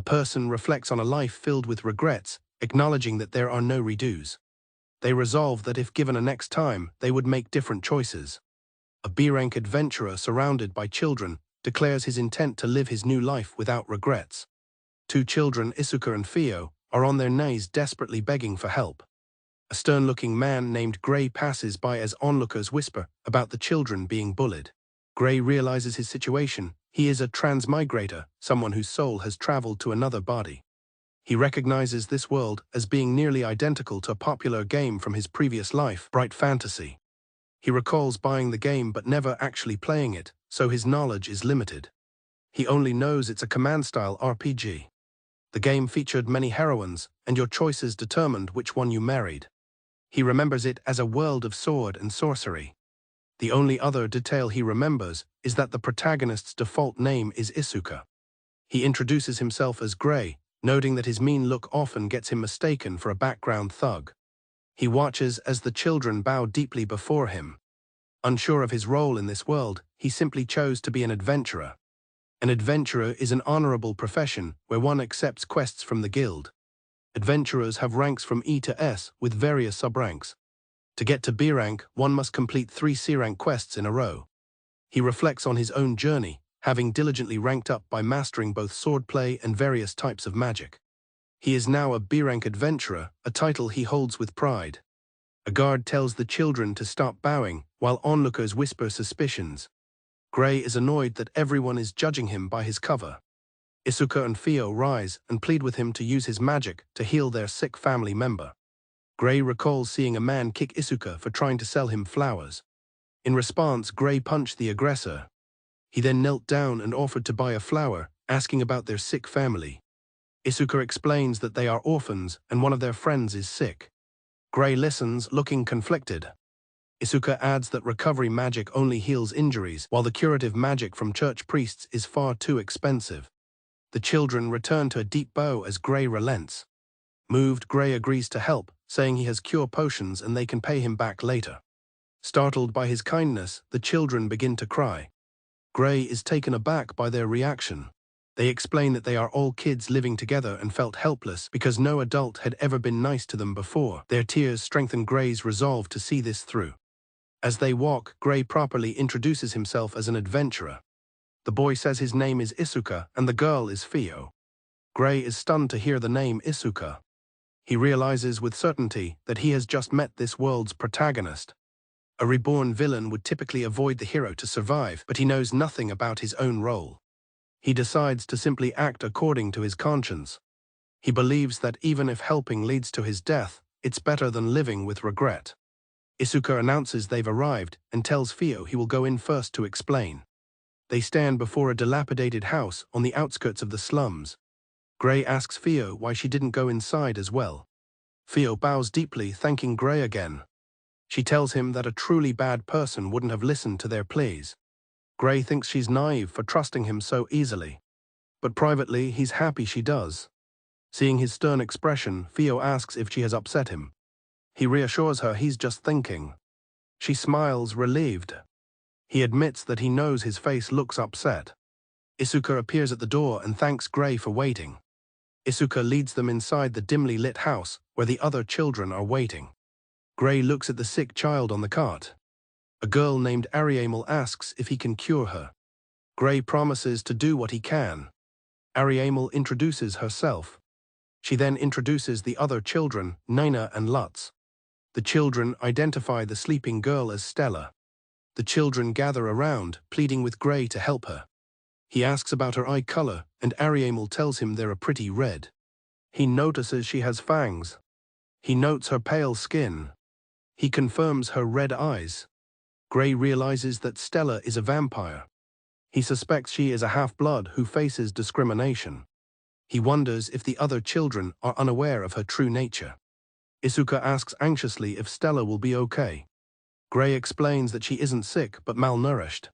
person reflects on a life filled with regrets, acknowledging that there are no redos. They resolve that if given a next time, they would make different choices. A B-rank adventurer surrounded by children declares his intent to live his new life without regrets. Two children, Isuka and Fio, are on their knees desperately begging for help. A stern-looking man named Gray passes by as onlookers whisper about the children being bullied. Gray realizes his situation. He is a transmigrator, someone whose soul has traveled to another body. He recognizes this world as being nearly identical to a popular game from his previous life, Bright Fantasy. He recalls buying the game but never actually playing it, so his knowledge is limited. He only knows it's a command-style RPG. The game featured many heroines, and your choices determined which one you married. He remembers it as a world of sword and sorcery. The only other detail he remembers is that the protagonist's default name is Isuka. He introduces himself as Gray, noting that his mean look often gets him mistaken for a background thug. He watches as the children bow deeply before him. Unsure of his role in this world, he simply chose to be an adventurer. An adventurer is an honorable profession where one accepts quests from the guild. Adventurers have ranks from E to S with various sub-ranks. To get to B rank, one must complete 3 C rank quests in a row. He reflects on his own journey, having diligently ranked up by mastering both swordplay and various types of magic. He is now a B rank adventurer, a title he holds with pride. A guard tells the children to stop bowing, while onlookers whisper suspicions. Gray is annoyed that everyone is judging him by his cover. Isuka and Fio rise and plead with him to use his magic to heal their sick family member. Gray recalls seeing a man kick Isuka for trying to sell him flowers. In response, Gray punched the aggressor. He then knelt down and offered to buy a flower, asking about their sick family. Isuka explains that they are orphans and one of their friends is sick. Gray listens, looking conflicted. Isuka adds that recovery magic only heals injuries, while the curative magic from church priests is far too expensive. The children return to a deep bow as Gray relents. Moved, Gray agrees to help, saying he has cure potions and they can pay him back later. Startled by his kindness, the children begin to cry. Gray is taken aback by their reaction. They explain that they are all kids living together and felt helpless because no adult had ever been nice to them before. Their tears strengthen Gray's resolve to see this through. As they walk, Gray properly introduces himself as an adventurer. The boy says his name is Isuka and the girl is Fio. Gray is stunned to hear the name Isuka. He realizes with certainty that he has just met this world's protagonist. A reborn villain would typically avoid the hero to survive, but he knows nothing about his own role. He decides to simply act according to his conscience. He believes that even if helping leads to his death, it's better than living with regret. Isuka announces they've arrived and tells Fio he will go in first to explain. They stand before a dilapidated house on the outskirts of the slums. Gray asks Fio why she didn't go inside as well. Fio bows deeply, thanking Gray again. She tells him that a truly bad person wouldn't have listened to their pleas. Gray thinks she's naive for trusting him so easily. But privately, he's happy she does. Seeing his stern expression, Fio asks if she has upset him. He reassures her he's just thinking. She smiles, relieved. He admits that he knows his face looks upset. Isuka appears at the door and thanks Gray for waiting. Isuka leads them inside the dimly lit house, where the other children are waiting. Gray looks at the sick child on the cart. A girl named Ariamel asks if he can cure her. Gray promises to do what he can. Ariamel introduces herself. She then introduces the other children, Nina and Lutz. The children identify the sleeping girl as Stella. The children gather around, pleading with Gray to help her. He asks about her eye color, and Ariamel tells him they're a pretty red. He notices she has fangs. He notes her pale skin. He confirms her red eyes. Gray realizes that Stella is a vampire. He suspects she is a half-blood who faces discrimination. He wonders if the other children are unaware of her true nature. Isuka asks anxiously if Stella will be okay. Gray explains that she isn't sick but malnourished.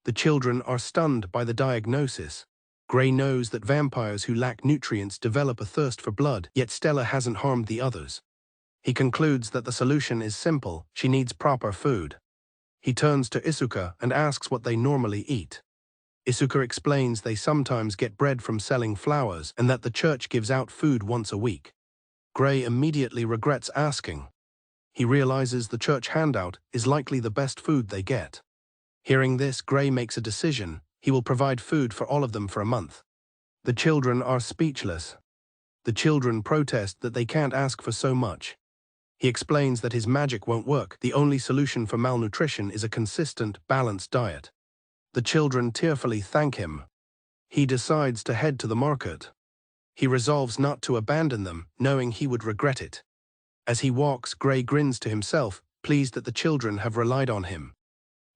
The children are stunned by the diagnosis. Gray knows that vampires who lack nutrients develop a thirst for blood, yet Stella hasn't harmed the others. He concludes that the solution is simple: she needs proper food. He turns to Isuka and asks what they normally eat. Isuka explains they sometimes get bread from selling flowers and that the church gives out food once a week. Gray immediately regrets asking. He realizes the church handout is likely the best food they get. Hearing this, Gray makes a decision. He will provide food for all of them for a month. The children are speechless. The children protest that they can't ask for so much. He explains that his magic won't work. The only solution for malnutrition is a consistent, balanced diet. The children tearfully thank him. He decides to head to the market. He resolves not to abandon them, knowing he would regret it. As he walks, Gray grins to himself, pleased that the children have relied on him.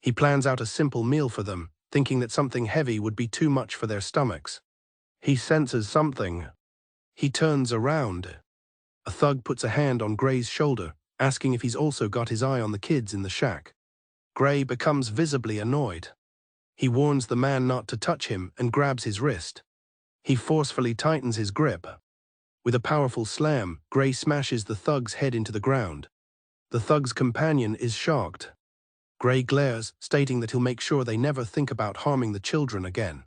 He plans out a simple meal for them, thinking that something heavy would be too much for their stomachs. He senses something. He turns around. A thug puts a hand on Gray's shoulder, asking if he's also got his eye on the kids in the shack. Gray becomes visibly annoyed. He warns the man not to touch him and grabs his wrist. He forcefully tightens his grip. With a powerful slam, Gray smashes the thug's head into the ground. The thug's companion is shocked. Gray glares, stating that he'll make sure they never think about harming the children again.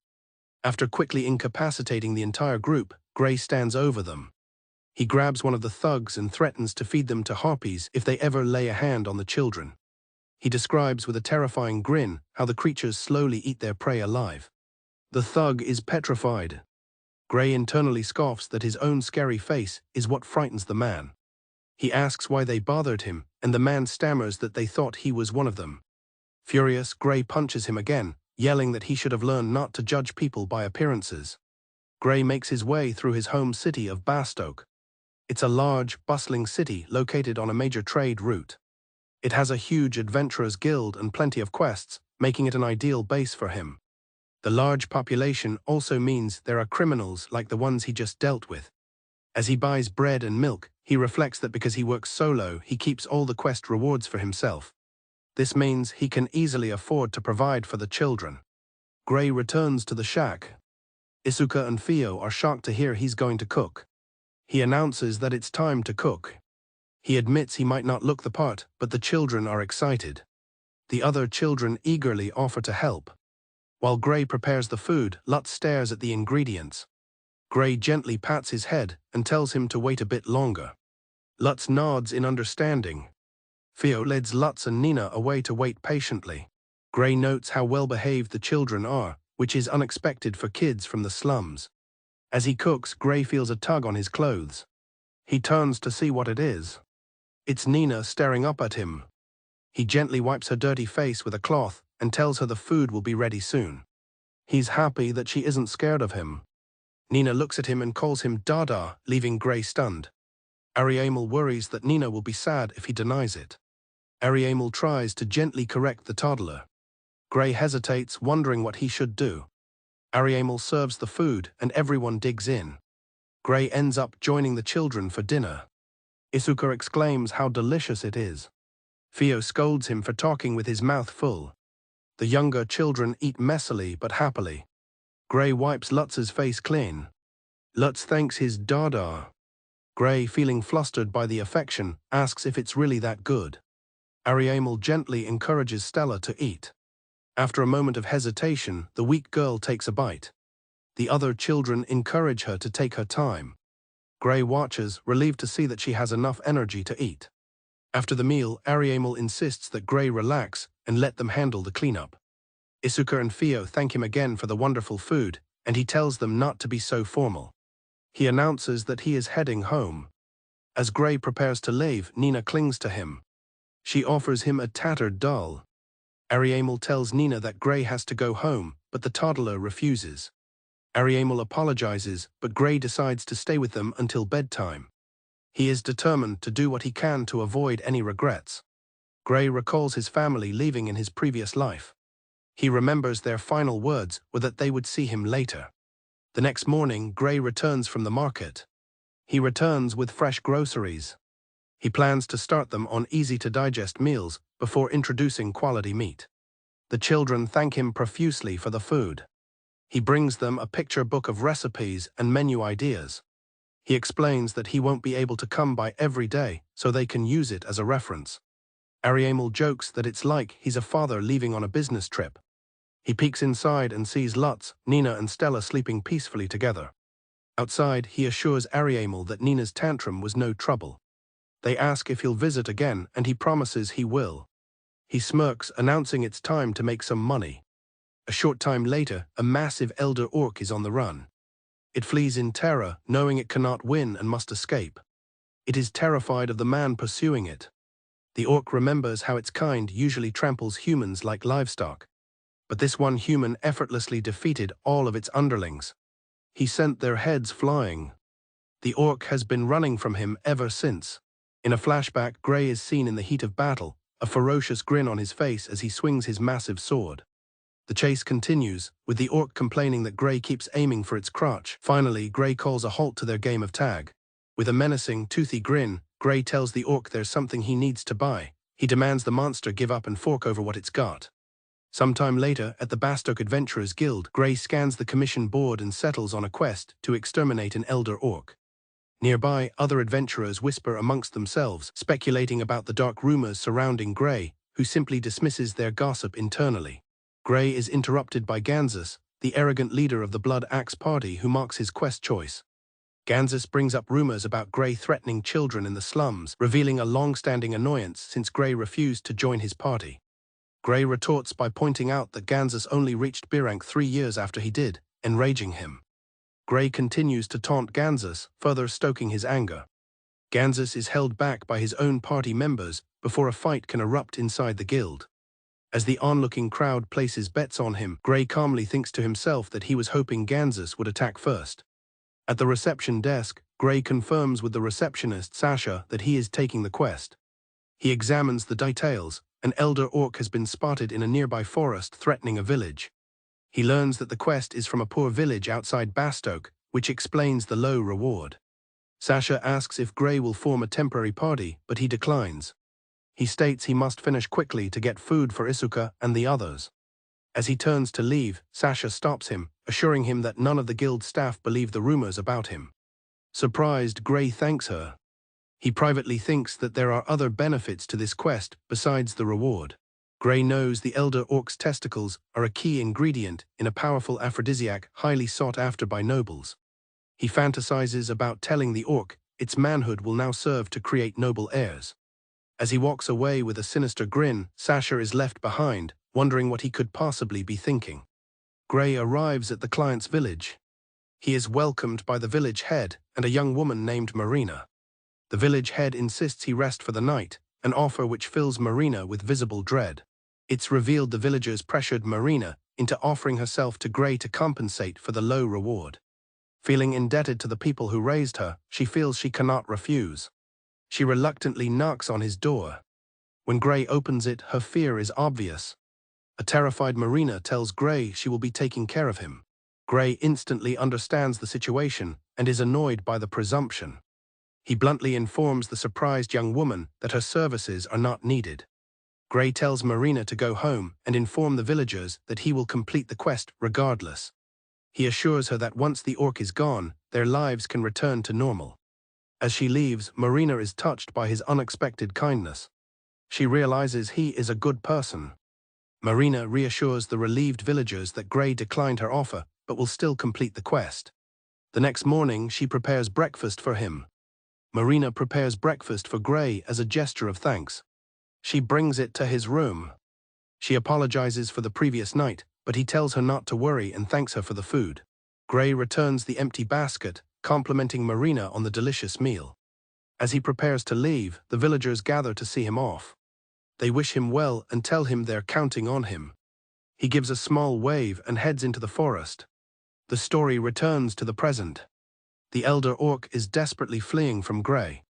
After quickly incapacitating the entire group, Gray stands over them. He grabs one of the thugs and threatens to feed them to harpies if they ever lay a hand on the children. He describes with a terrifying grin how the creatures slowly eat their prey alive. The thug is petrified. Gray internally scoffs that his own scary face is what frightens the man. He asks why they bothered him, and the man stammers that they thought he was one of them. Furious, Gray punches him again, yelling that he should have learned not to judge people by appearances. Gray makes his way through his home city of Bastoke. It's a large, bustling city located on a major trade route. It has a huge adventurers guild and plenty of quests, making it an ideal base for him. The large population also means there are criminals like the ones he just dealt with. As he buys bread and milk, he reflects that because he works solo, he keeps all the quest rewards for himself. This means he can easily afford to provide for the children. Gray returns to the shack. Isuka and Theo are shocked to hear he's going to cook. He announces that it's time to cook. He admits he might not look the part, but the children are excited. The other children eagerly offer to help. While Gray prepares the food, Lutz stares at the ingredients. Gray gently pats his head and tells him to wait a bit longer. Lutz nods in understanding. Theo leads Lutz and Nina away to wait patiently. Gray notes how well-behaved the children are, which is unexpected for kids from the slums. As he cooks, Gray feels a tug on his clothes. He turns to see what it is. It's Nina staring up at him. He gently wipes her dirty face with a cloth and tells her the food will be ready soon. He's happy that she isn't scared of him. Nina looks at him and calls him Dada, leaving Gray stunned. Ariamel worries that Nina will be sad if he denies it. Ariamel tries to gently correct the toddler. Gray hesitates, wondering what he should do. Ariamel serves the food and everyone digs in. Gray ends up joining the children for dinner. Isuka exclaims how delicious it is. Theo scolds him for talking with his mouth full. The younger children eat messily but happily. Gray wipes Lutz's face clean. Lutz thanks his Dada. Gray, feeling flustered by the affection, asks if it's really that good. Ariamel gently encourages Stella to eat. After a moment of hesitation, the weak girl takes a bite. The other children encourage her to take her time. Gray watches, relieved to see that she has enough energy to eat. After the meal, Ariamel insists that Gray relax and let them handle the cleanup. Isuka and Theo thank him again for the wonderful food, and he tells them not to be so formal. He announces that he is heading home. As Gray prepares to leave, Nina clings to him. She offers him a tattered doll. Ariamel tells Nina that Gray has to go home, but the toddler refuses. Ariamel apologizes, but Gray decides to stay with them until bedtime. He is determined to do what he can to avoid any regrets. Gray recalls his family leaving in his previous life. He remembers their final words were that they would see him later. The next morning, Gray returns from the market. He returns with fresh groceries. He plans to start them on easy-to-digest meals before introducing quality meat. The children thank him profusely for the food. He brings them a picture book of recipes and menu ideas. He explains that he won't be able to come by every day, so they can use it as a reference. Ariamel jokes that it's like he's a father leaving on a business trip. He peeks inside and sees Lutz, Nina and Stella sleeping peacefully together. Outside, he assures Ariamel that Nina's tantrum was no trouble. They ask if he'll visit again, and he promises he will. He smirks, announcing it's time to make some money. A short time later, a massive elder orc is on the run. It flees in terror, knowing it cannot win and must escape. It is terrified of the man pursuing it. The orc remembers how its kind usually tramples humans like livestock. But this one human effortlessly defeated all of its underlings. He sent their heads flying. The orc has been running from him ever since. In a flashback, Grey is seen in the heat of battle, a ferocious grin on his face as he swings his massive sword. The chase continues, with the orc complaining that Grey keeps aiming for its crotch. Finally, Grey calls a halt to their game of tag. With a menacing, toothy grin, Grey tells the orc there's something he needs to buy. He demands the monster give up and fork over what it's got. Sometime later, at the Bastoke Adventurers Guild, Grey scans the commission board and settles on a quest to exterminate an elder orc. Nearby, other adventurers whisper amongst themselves, speculating about the dark rumors surrounding Grey, who simply dismisses their gossip internally. Grey is interrupted by Ganzus, the arrogant leader of the Blood Axe party who mocks his quest choice. Ganzus brings up rumors about Grey threatening children in the slums, revealing a long-standing annoyance since Grey refused to join his party. Grey retorts by pointing out that Ganzus only reached B rank 3 years after he did, enraging him. Grey continues to taunt Ganzus, further stoking his anger. Ganzus is held back by his own party members before a fight can erupt inside the guild. As the onlooking crowd places bets on him, Grey calmly thinks to himself that he was hoping Ganzus would attack first. At the reception desk, Grey confirms with the receptionist Sasha that he is taking the quest. He examines the details. An elder orc has been spotted in a nearby forest threatening a village. He learns that the quest is from a poor village outside Bastoke, which explains the low reward. Sasha asks if Grey will form a temporary party, but he declines. He states he must finish quickly to get food for Isuka and the others. As he turns to leave, Sasha stops him, assuring him that none of the guild staff believe the rumors about him. Surprised, Grey thanks her. He privately thinks that there are other benefits to this quest besides the reward. Grey knows the elder orc's testicles are a key ingredient in a powerful aphrodisiac highly sought after by nobles. He fantasizes about telling the orc its manhood will now serve to create noble heirs. As he walks away with a sinister grin, Sasha is left behind, wondering what he could possibly be thinking. Grey arrives at the client's village. He is welcomed by the village head and a young woman named Marina. The village head insists he rest for the night, an offer which fills Marina with visible dread. It's revealed the villagers pressured Marina into offering herself to Grey to compensate for the low reward. Feeling indebted to the people who raised her, she feels she cannot refuse. She reluctantly knocks on his door. When Grey opens it, her fear is obvious. A terrified Marina tells Grey she will be taking care of him. Grey instantly understands the situation and is annoyed by the presumption. He bluntly informs the surprised young woman that her services are not needed. Grey tells Marina to go home and inform the villagers that he will complete the quest regardless. He assures her that once the orc is gone, their lives can return to normal. As she leaves, Marina is touched by his unexpected kindness. She realizes he is a good person. Marina reassures the relieved villagers that Grey declined her offer but will still complete the quest. The next morning, she prepares breakfast for him. Marina prepares breakfast for Grey as a gesture of thanks. She brings it to his room. She apologizes for the previous night, but he tells her not to worry and thanks her for the food. Grey returns the empty basket, complimenting Marina on the delicious meal. As he prepares to leave, the villagers gather to see him off. They wish him well and tell him they're counting on him. He gives a small wave and heads into the forest. The story returns to the present. The elder orc is desperately fleeing from Grey.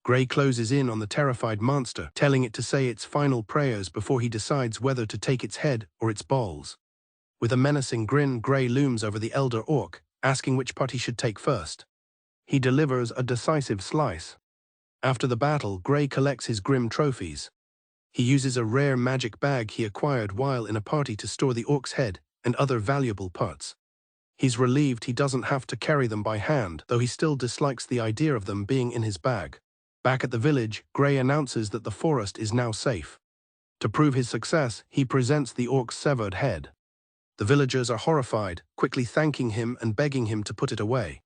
Grey closes in on the terrified monster, telling it to say its final prayers before he decides whether to take its head or its balls. With a menacing grin, Grey looms over the elder orc, asking which part he should take first. He delivers a decisive slice. After the battle, Grey collects his grim trophies. He uses a rare magic bag he acquired while in a party to store the orc's head and other valuable parts. He's relieved he doesn't have to carry them by hand, though he still dislikes the idea of them being in his bag. Back at the village, Grey announces that the forest is now safe. To prove his success, he presents the orc's severed head. The villagers are horrified, quickly thanking him and begging him to put it away.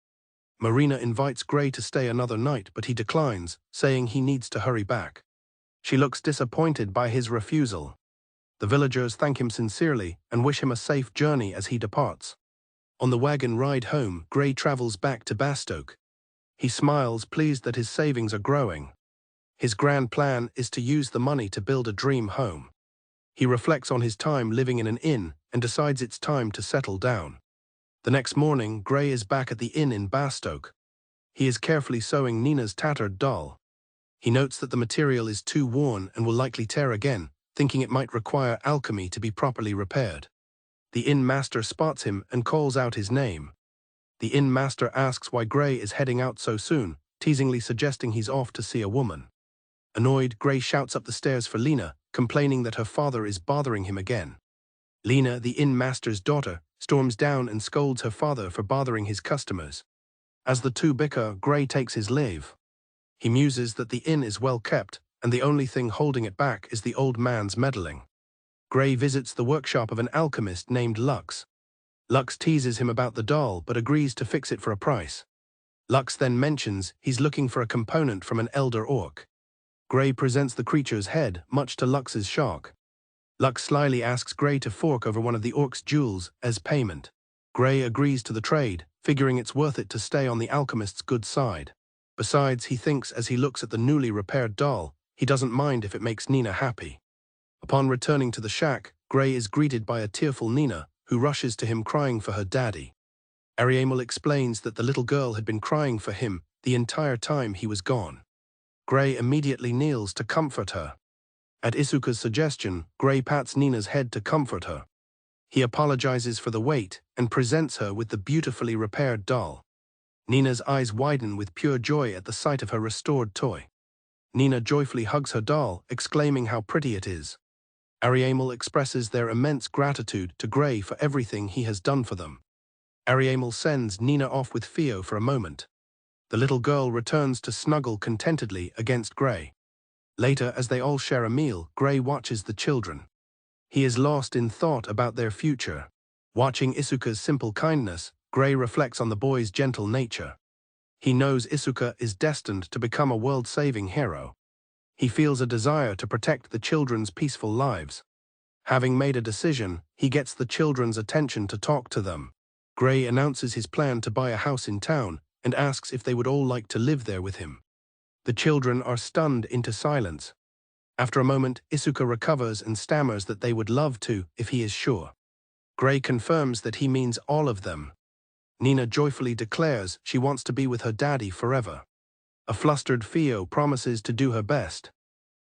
Marina invites Gray to stay another night, but he declines, saying he needs to hurry back. She looks disappointed by his refusal. The villagers thank him sincerely and wish him a safe journey as he departs. On the wagon ride home, Gray travels back to Bastoke. He smiles, pleased that his savings are growing. His grand plan is to use the money to build a dream home. He reflects on his time living in an inn and decides it's time to settle down. The next morning, Gray is back at the inn in Bastoke. He is carefully sewing Nina's tattered doll. He notes that the material is too worn and will likely tear again, thinking it might require alchemy to be properly repaired. The inn master spots him and calls out his name. The inn master asks why Gray is heading out so soon, teasingly suggesting he's off to see a woman. Annoyed, Gray shouts up the stairs for Lena, complaining that her father is bothering him again. Lena, the inn master's daughter, storms down and scolds her father for bothering his customers. As the two bicker, Gray takes his leave. He muses that the inn is well kept, and the only thing holding it back is the old man's meddling. Gray visits the workshop of an alchemist named Lux. Lux teases him about the doll but agrees to fix it for a price. Lux then mentions he's looking for a component from an elder orc. Gray presents the creature's head, much to Lux's shock. Lux slyly asks Gray to fork over one of the orc's jewels as payment. Gray agrees to the trade, figuring it's worth it to stay on the alchemist's good side. Besides, he thinks as he looks at the newly repaired doll, he doesn't mind if it makes Nina happy. Upon returning to the shack, Gray is greeted by a tearful Nina, who rushes to him crying for her daddy. Ariamel explains that the little girl had been crying for him the entire time he was gone. Gray immediately kneels to comfort her. At Isuka's suggestion, Gray pats Nina's head to comfort her. He apologizes for the wait and presents her with the beautifully repaired doll. Nina's eyes widen with pure joy at the sight of her restored toy. Nina joyfully hugs her doll, exclaiming how pretty it is. Ariamel expresses their immense gratitude to Gray for everything he has done for them. Ariamel sends Nina off with Theo for a moment. The little girl returns to snuggle contentedly against Gray. Later, as they all share a meal, Gray watches the children. He is lost in thought about their future. Watching Isuka's simple kindness, Gray reflects on the boy's gentle nature. He knows Isuka is destined to become a world-saving hero. He feels a desire to protect the children's peaceful lives. Having made a decision, he gets the children's attention to talk to them. Gray announces his plan to buy a house in town and asks if they would all like to live there with him. The children are stunned into silence. After a moment, Isuka recovers and stammers that they would love to if he is sure. Gray confirms that he means all of them. Nina joyfully declares she wants to be with her daddy forever. A flustered Theo promises to do her best.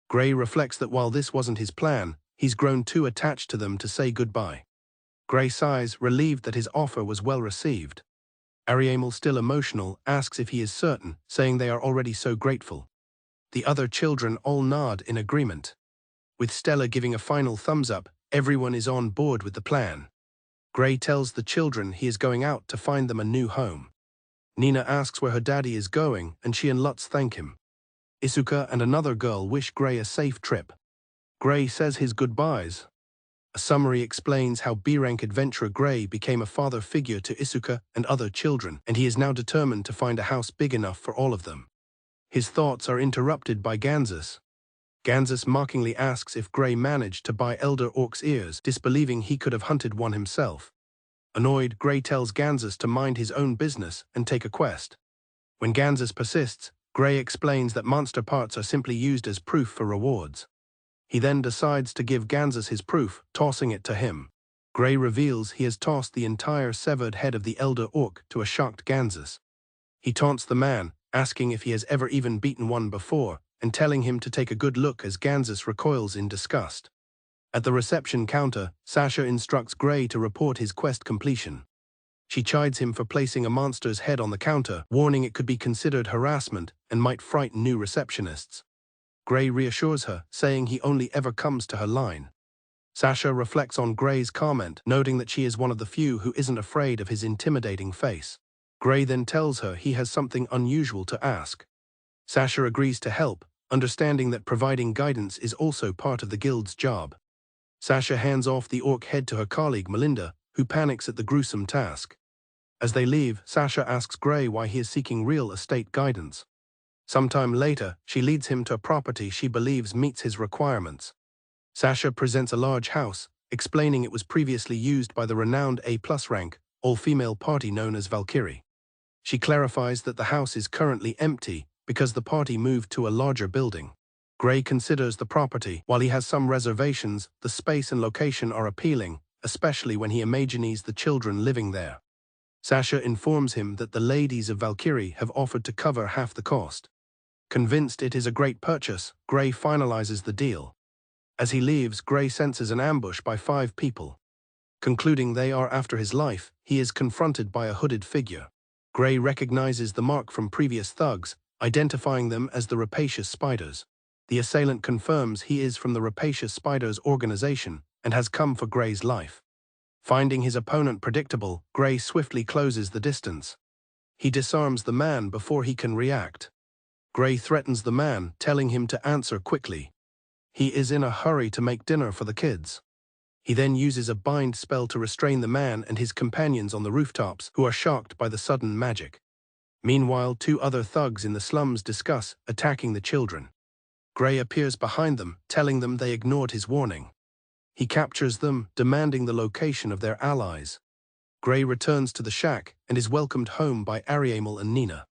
Gray reflects that while this wasn't his plan, he's grown too attached to them to say goodbye. Gray sighs, relieved that his offer was well received. Ariamel, still emotional, asks if he is certain, saying they are already so grateful. The other children all nod in agreement. With Stella giving a final thumbs up, everyone is on board with the plan. Gray tells the children he is going out to find them a new home. Nina asks where her daddy is going, and she and Lutz thank him. Isuka and another girl wish Gray a safe trip. Gray says his goodbyes. A summary explains how B-rank adventurer Gray became a father figure to Isuka and other children, and he is now determined to find a house big enough for all of them. His thoughts are interrupted by Ganzus. Ganzus mockingly asks if Gray managed to buy Elder Orc's ears, disbelieving he could have hunted one himself. Annoyed, Gray tells Ganzus to mind his own business and take a quest. When Ganzus persists, Gray explains that monster parts are simply used as proof for rewards. He then decides to give Ganzus his proof, tossing it to him. Gray reveals he has tossed the entire severed head of the Elder Orc to a shocked Ganzus. He taunts the man, asking if he has ever even beaten one before, and telling him to take a good look as Ganzus recoils in disgust. At the reception counter, Sasha instructs Gray to report his quest completion. She chides him for placing a monster's head on the counter, warning it could be considered harassment and might frighten new receptionists. Gray reassures her, saying he only ever comes to her line. Sasha reflects on Gray's comment, noting that she is one of the few who isn't afraid of his intimidating face. Gray then tells her he has something unusual to ask. Sasha agrees to help, understanding that providing guidance is also part of the guild's job. Sasha hands off the orc head to her colleague Melinda, who panics at the gruesome task. As they leave, Sasha asks Gray why he is seeking real estate guidance. Sometime later, she leads him to a property she believes meets his requirements. Sasha presents a large house, explaining it was previously used by the renowned A+ rank, all-female party known as Valkyrie. She clarifies that the house is currently empty because the party moved to a larger building. Gray considers the property. While he has some reservations, the space and location are appealing, especially when he imagines the children living there. Sasha informs him that the ladies of Valkyrie have offered to cover half the cost. Convinced it is a great purchase, Gray finalizes the deal. As he leaves, Gray senses an ambush by 5 people. Concluding they are after his life, he is confronted by a hooded figure. Gray recognizes the mark from previous thugs, identifying them as the Rapacious Spiders. The assailant confirms he is from the Rapacious Spiders organization and has come for Gray's life. Finding his opponent predictable, Gray swiftly closes the distance. He disarms the man before he can react. Gray threatens the man, telling him to answer quickly. He is in a hurry to make dinner for the kids. He then uses a bind spell to restrain the man and his companions on the rooftops, who are shocked by the sudden magic. Meanwhile, 2 other thugs in the slums discuss attacking the children. Gray appears behind them, telling them they ignored his warning. He captures them, demanding the location of their allies. Gray returns to the shack and is welcomed home by Ariamel and Nina.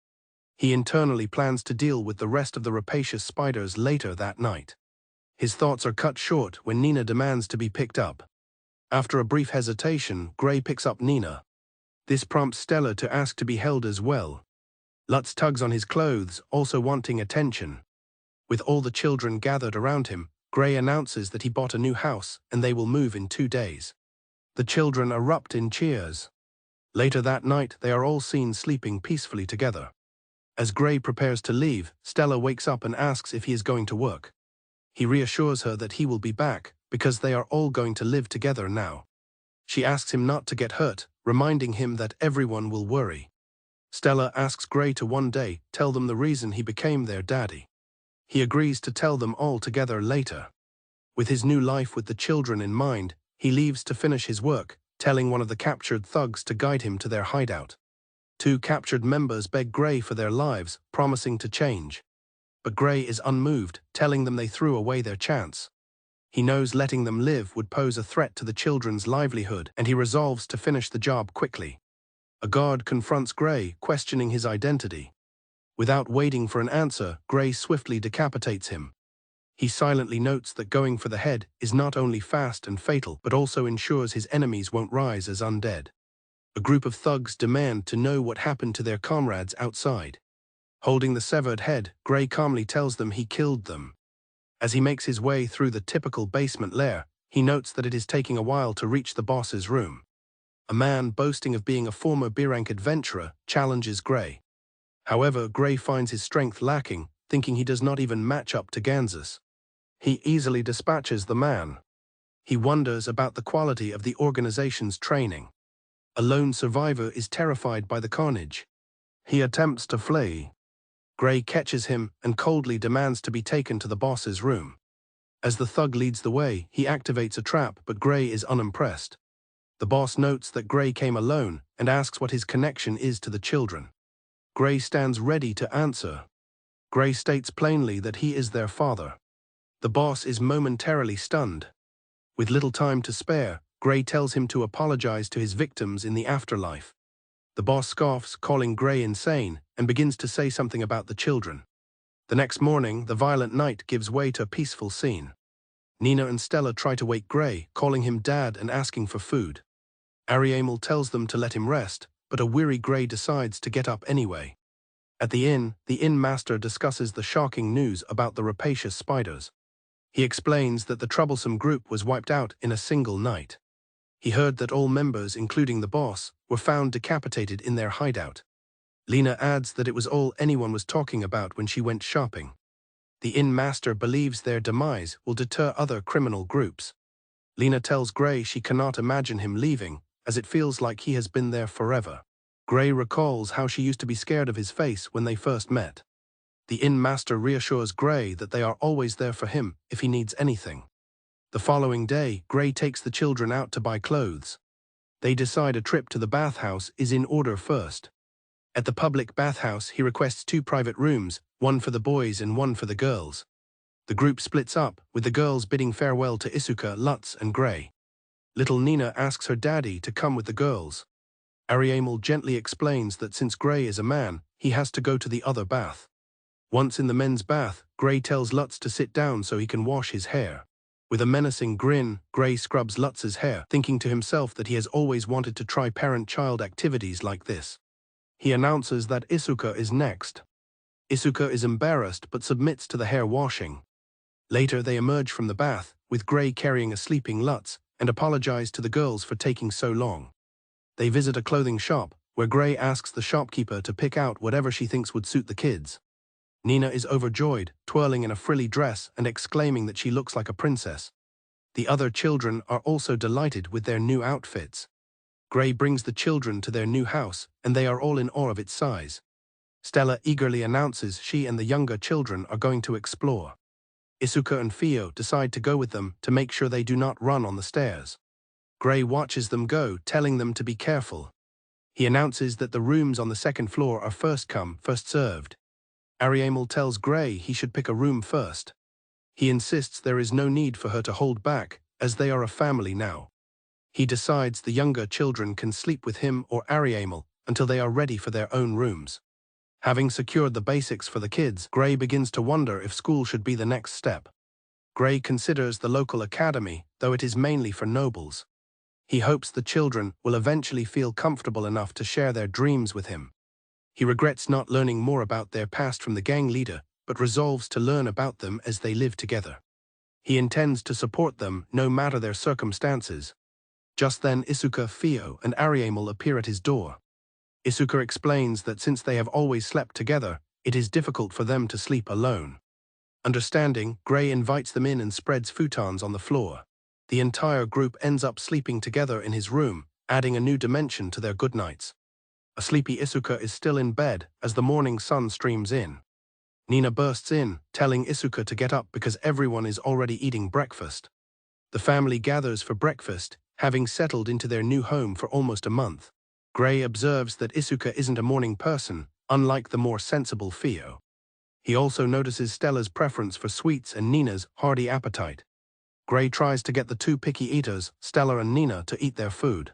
He internally plans to deal with the rest of the Rapacious Spiders later that night. His thoughts are cut short when Nina demands to be picked up. After a brief hesitation, Gray picks up Nina. This prompts Stella to ask to be held as well. Lutz tugs on his clothes, also wanting attention. With all the children gathered around him, Gray announces that he bought a new house and they will move in 2 days. The children erupt in cheers. Later that night, they are all seen sleeping peacefully together. As Gray prepares to leave, Stella wakes up and asks if he is going to work. He reassures her that he will be back, because they are all going to live together now. She asks him not to get hurt, reminding him that everyone will worry. Stella asks Gray to one day tell them the reason he became their daddy. He agrees to tell them all together later. With his new life with the children in mind, he leaves to finish his work, telling one of the captured thugs to guide him to their hideout. 2 captured members beg Gray for their lives, promising to change. But Gray is unmoved, telling them they threw away their chance. He knows letting them live would pose a threat to the children's livelihood, and he resolves to finish the job quickly. A guard confronts Gray, questioning his identity. Without waiting for an answer, Gray swiftly decapitates him. He silently notes that going for the head is not only fast and fatal, but also ensures his enemies won't rise as undead. A group of thugs demand to know what happened to their comrades outside. Holding the severed head, Gray calmly tells them he killed them. As he makes his way through the typical basement lair, he notes that it is taking a while to reach the boss's room. A man boasting of being a former B-rank adventurer challenges Gray. However, Gray finds his strength lacking, thinking he does not even match up to Gansas. He easily dispatches the man. He wonders about the quality of the organization's training. A lone survivor is terrified by the carnage. He attempts to flee. Gray catches him and coldly demands to be taken to the boss's room. As the thug leads the way, he activates a trap, but Gray is unimpressed. The boss notes that Gray came alone and asks what his connection is to the children. Gray stands ready to answer. Gray states plainly that he is their father. The boss is momentarily stunned. With little time to spare, Gray tells him to apologize to his victims in the afterlife. The boss scoffs, calling Gray insane, and begins to say something about the children. The next morning, the violent night gives way to a peaceful scene. Nina and Stella try to wake Gray, calling him dad and asking for food. Ariamel tells them to let him rest, but a weary Gray decides to get up anyway. At the inn master discusses the shocking news about the Rapacious Spiders. He explains that the troublesome group was wiped out in a single night. He heard that all members, including the boss, were found decapitated in their hideout. Lena adds that it was all anyone was talking about when she went shopping. The inn master believes their demise will deter other criminal groups. Lena tells Gray she cannot imagine him leaving, as it feels like he has been there forever. Gray recalls how she used to be scared of his face when they first met. The inn master reassures Gray that they are always there for him if he needs anything. The following day, Gray takes the children out to buy clothes. They decide a trip to the bathhouse is in order first. At the public bathhouse, he requests 2 private rooms, one for the boys and one for the girls. The group splits up, with the girls bidding farewell to Isuka, Lutz, and Gray. Little Nina asks her daddy to come with the girls. Ariamel gently explains that since Gray is a man, he has to go to the other bath. Once in the men's bath, Gray tells Lutz to sit down so he can wash his hair. With a menacing grin, Gray scrubs Lutz's hair, thinking to himself that he has always wanted to try parent-child activities like this. He announces that Isuka is next. Isuka is embarrassed but submits to the hair washing. Later they emerge from the bath, with Gray carrying a sleeping Lutz, and apologize to the girls for taking so long. They visit a clothing shop, where Gray asks the shopkeeper to pick out whatever she thinks would suit the kids. Nina is overjoyed, twirling in a frilly dress and exclaiming that she looks like a princess. The other children are also delighted with their new outfits. Gray brings the children to their new house, and they are all in awe of its size. Stella eagerly announces she and the younger children are going to explore. Isuka and Fio decide to go with them to make sure they do not run on the stairs. Gray watches them go, telling them to be careful. He announces that the rooms on the second floor are first come, first served. Ariamel tells Gray he should pick a room first. He insists there is no need for her to hold back, as they are a family now. He decides the younger children can sleep with him or Ariamel until they are ready for their own rooms. Having secured the basics for the kids, Gray begins to wonder if school should be the next step. Gray considers the local academy, though it is mainly for nobles. He hopes the children will eventually feel comfortable enough to share their dreams with him. He regrets not learning more about their past from the gang leader, but resolves to learn about them as they live together. He intends to support them no matter their circumstances. Just then Isuka, Fio, and Ariamel appear at his door. Isuka explains that since they have always slept together, it is difficult for them to sleep alone. Understanding, Gray invites them in and spreads futons on the floor. The entire group ends up sleeping together in his room, adding a new dimension to their good nights. A sleepy Isuka is still in bed as the morning sun streams in. Nina bursts in, telling Isuka to get up because everyone is already eating breakfast. The family gathers for breakfast, having settled into their new home for almost a month. Gray observes that Isuka isn't a morning person, unlike the more sensible Fio. He also notices Stella's preference for sweets and Nina's hearty appetite. Gray tries to get the 2 picky eaters, Stella and Nina, to eat their food.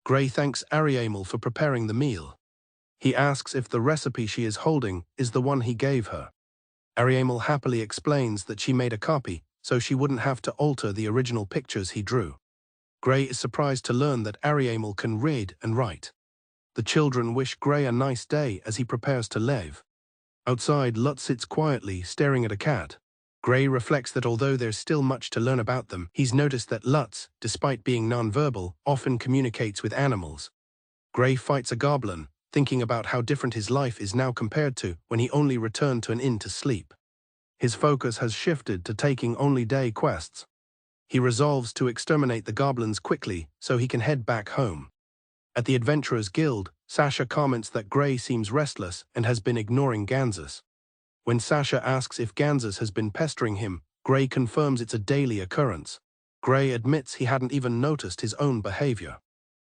Gray thanks Ariamel for preparing the meal. He asks if the recipe she is holding is the one he gave her. Ariamel happily explains that she made a copy, so she wouldn't have to alter the original pictures he drew. Gray is surprised to learn that Ariamel can read and write. The children wish Gray a nice day as he prepares to leave. Outside, Lutz sits quietly, staring at a cat. Gray reflects that although there's still much to learn about them, he's noticed that Lutz, despite being nonverbal, often communicates with animals. Gray fights a goblin, thinking about how different his life is now compared to when he only returned to an inn to sleep. His focus has shifted to taking only day quests. He resolves to exterminate the goblins quickly so he can head back home. At the Adventurers Guild, Sasha comments that Gray seems restless and has been ignoring Gansas. When Sasha asks if Gansas has been pestering him, Gray confirms it's a daily occurrence. Gray admits he hadn't even noticed his own behavior.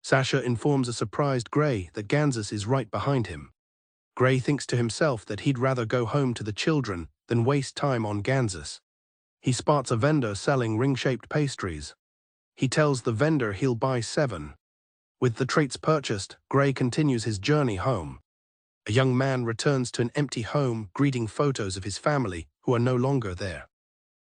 Sasha informs a surprised Gray that Gansas is right behind him. Gray thinks to himself that he'd rather go home to the children than waste time on Gansas. He spots a vendor selling ring-shaped pastries. He tells the vendor he'll buy 7. With the treats purchased, Gray continues his journey home. A young man returns to an empty home, greeting photos of his family, who are no longer there.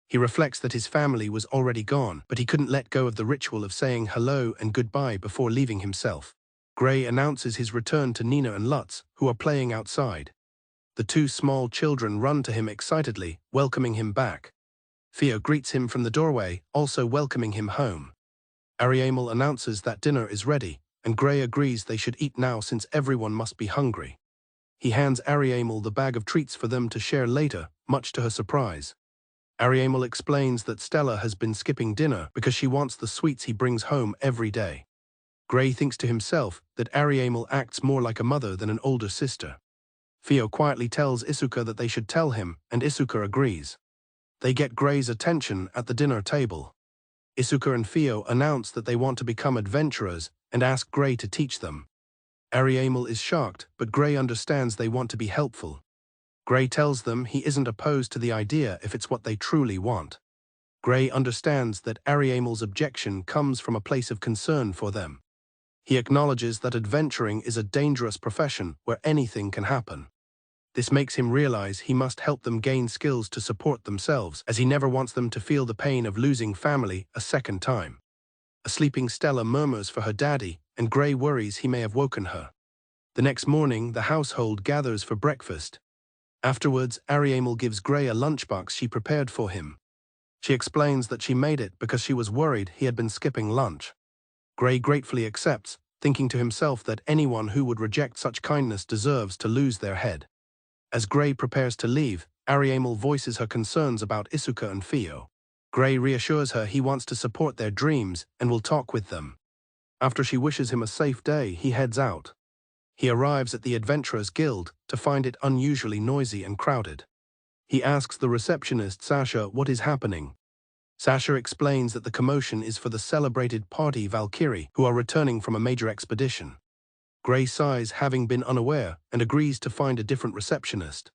He reflects that his family was already gone, but he couldn't let go of the ritual of saying hello and goodbye before leaving himself. Gray announces his return to Nina and Lutz, who are playing outside. The 2 small children run to him excitedly, welcoming him back. Fio greets him from the doorway, also welcoming him home. Ariamel announces that dinner is ready, and Gray agrees they should eat now since everyone must be hungry. He hands Ariamel the bag of treats for them to share later, much to her surprise. Ariamel explains that Stella has been skipping dinner because she wants the sweets he brings home every day. Gray thinks to himself that Ariamel acts more like a mother than an older sister. Fio quietly tells Isuka that they should tell him, and Isuka agrees. They get Gray's attention at the dinner table. Isuka and Theo announce that they want to become adventurers and ask Gray to teach them. Ariamel is shocked, but Gray understands they want to be helpful. Gray tells them he isn't opposed to the idea if it's what they truly want. Gray understands that Ariamel's objection comes from a place of concern for them. He acknowledges that adventuring is a dangerous profession where anything can happen. This makes him realize he must help them gain skills to support themselves, as he never wants them to feel the pain of losing family a second time. A sleeping Stella murmurs for her daddy, and Gray worries he may have woken her. The next morning, the household gathers for breakfast. Afterwards, Ariamel gives Gray a lunchbox she prepared for him. She explains that she made it because she was worried he had been skipping lunch. Gray gratefully accepts, thinking to himself that anyone who would reject such kindness deserves to lose their head. As Gray prepares to leave, Ariamel voices her concerns about Isuka and Theo. Gray reassures her he wants to support their dreams and will talk with them. After she wishes him a safe day, he heads out. He arrives at the Adventurers Guild to find it unusually noisy and crowded. He asks the receptionist Sasha what is happening. Sasha explains that the commotion is for the celebrated party Valkyrie, who are returning from a major expedition. Gray sighs, having been unaware, and agrees to find a different receptionist.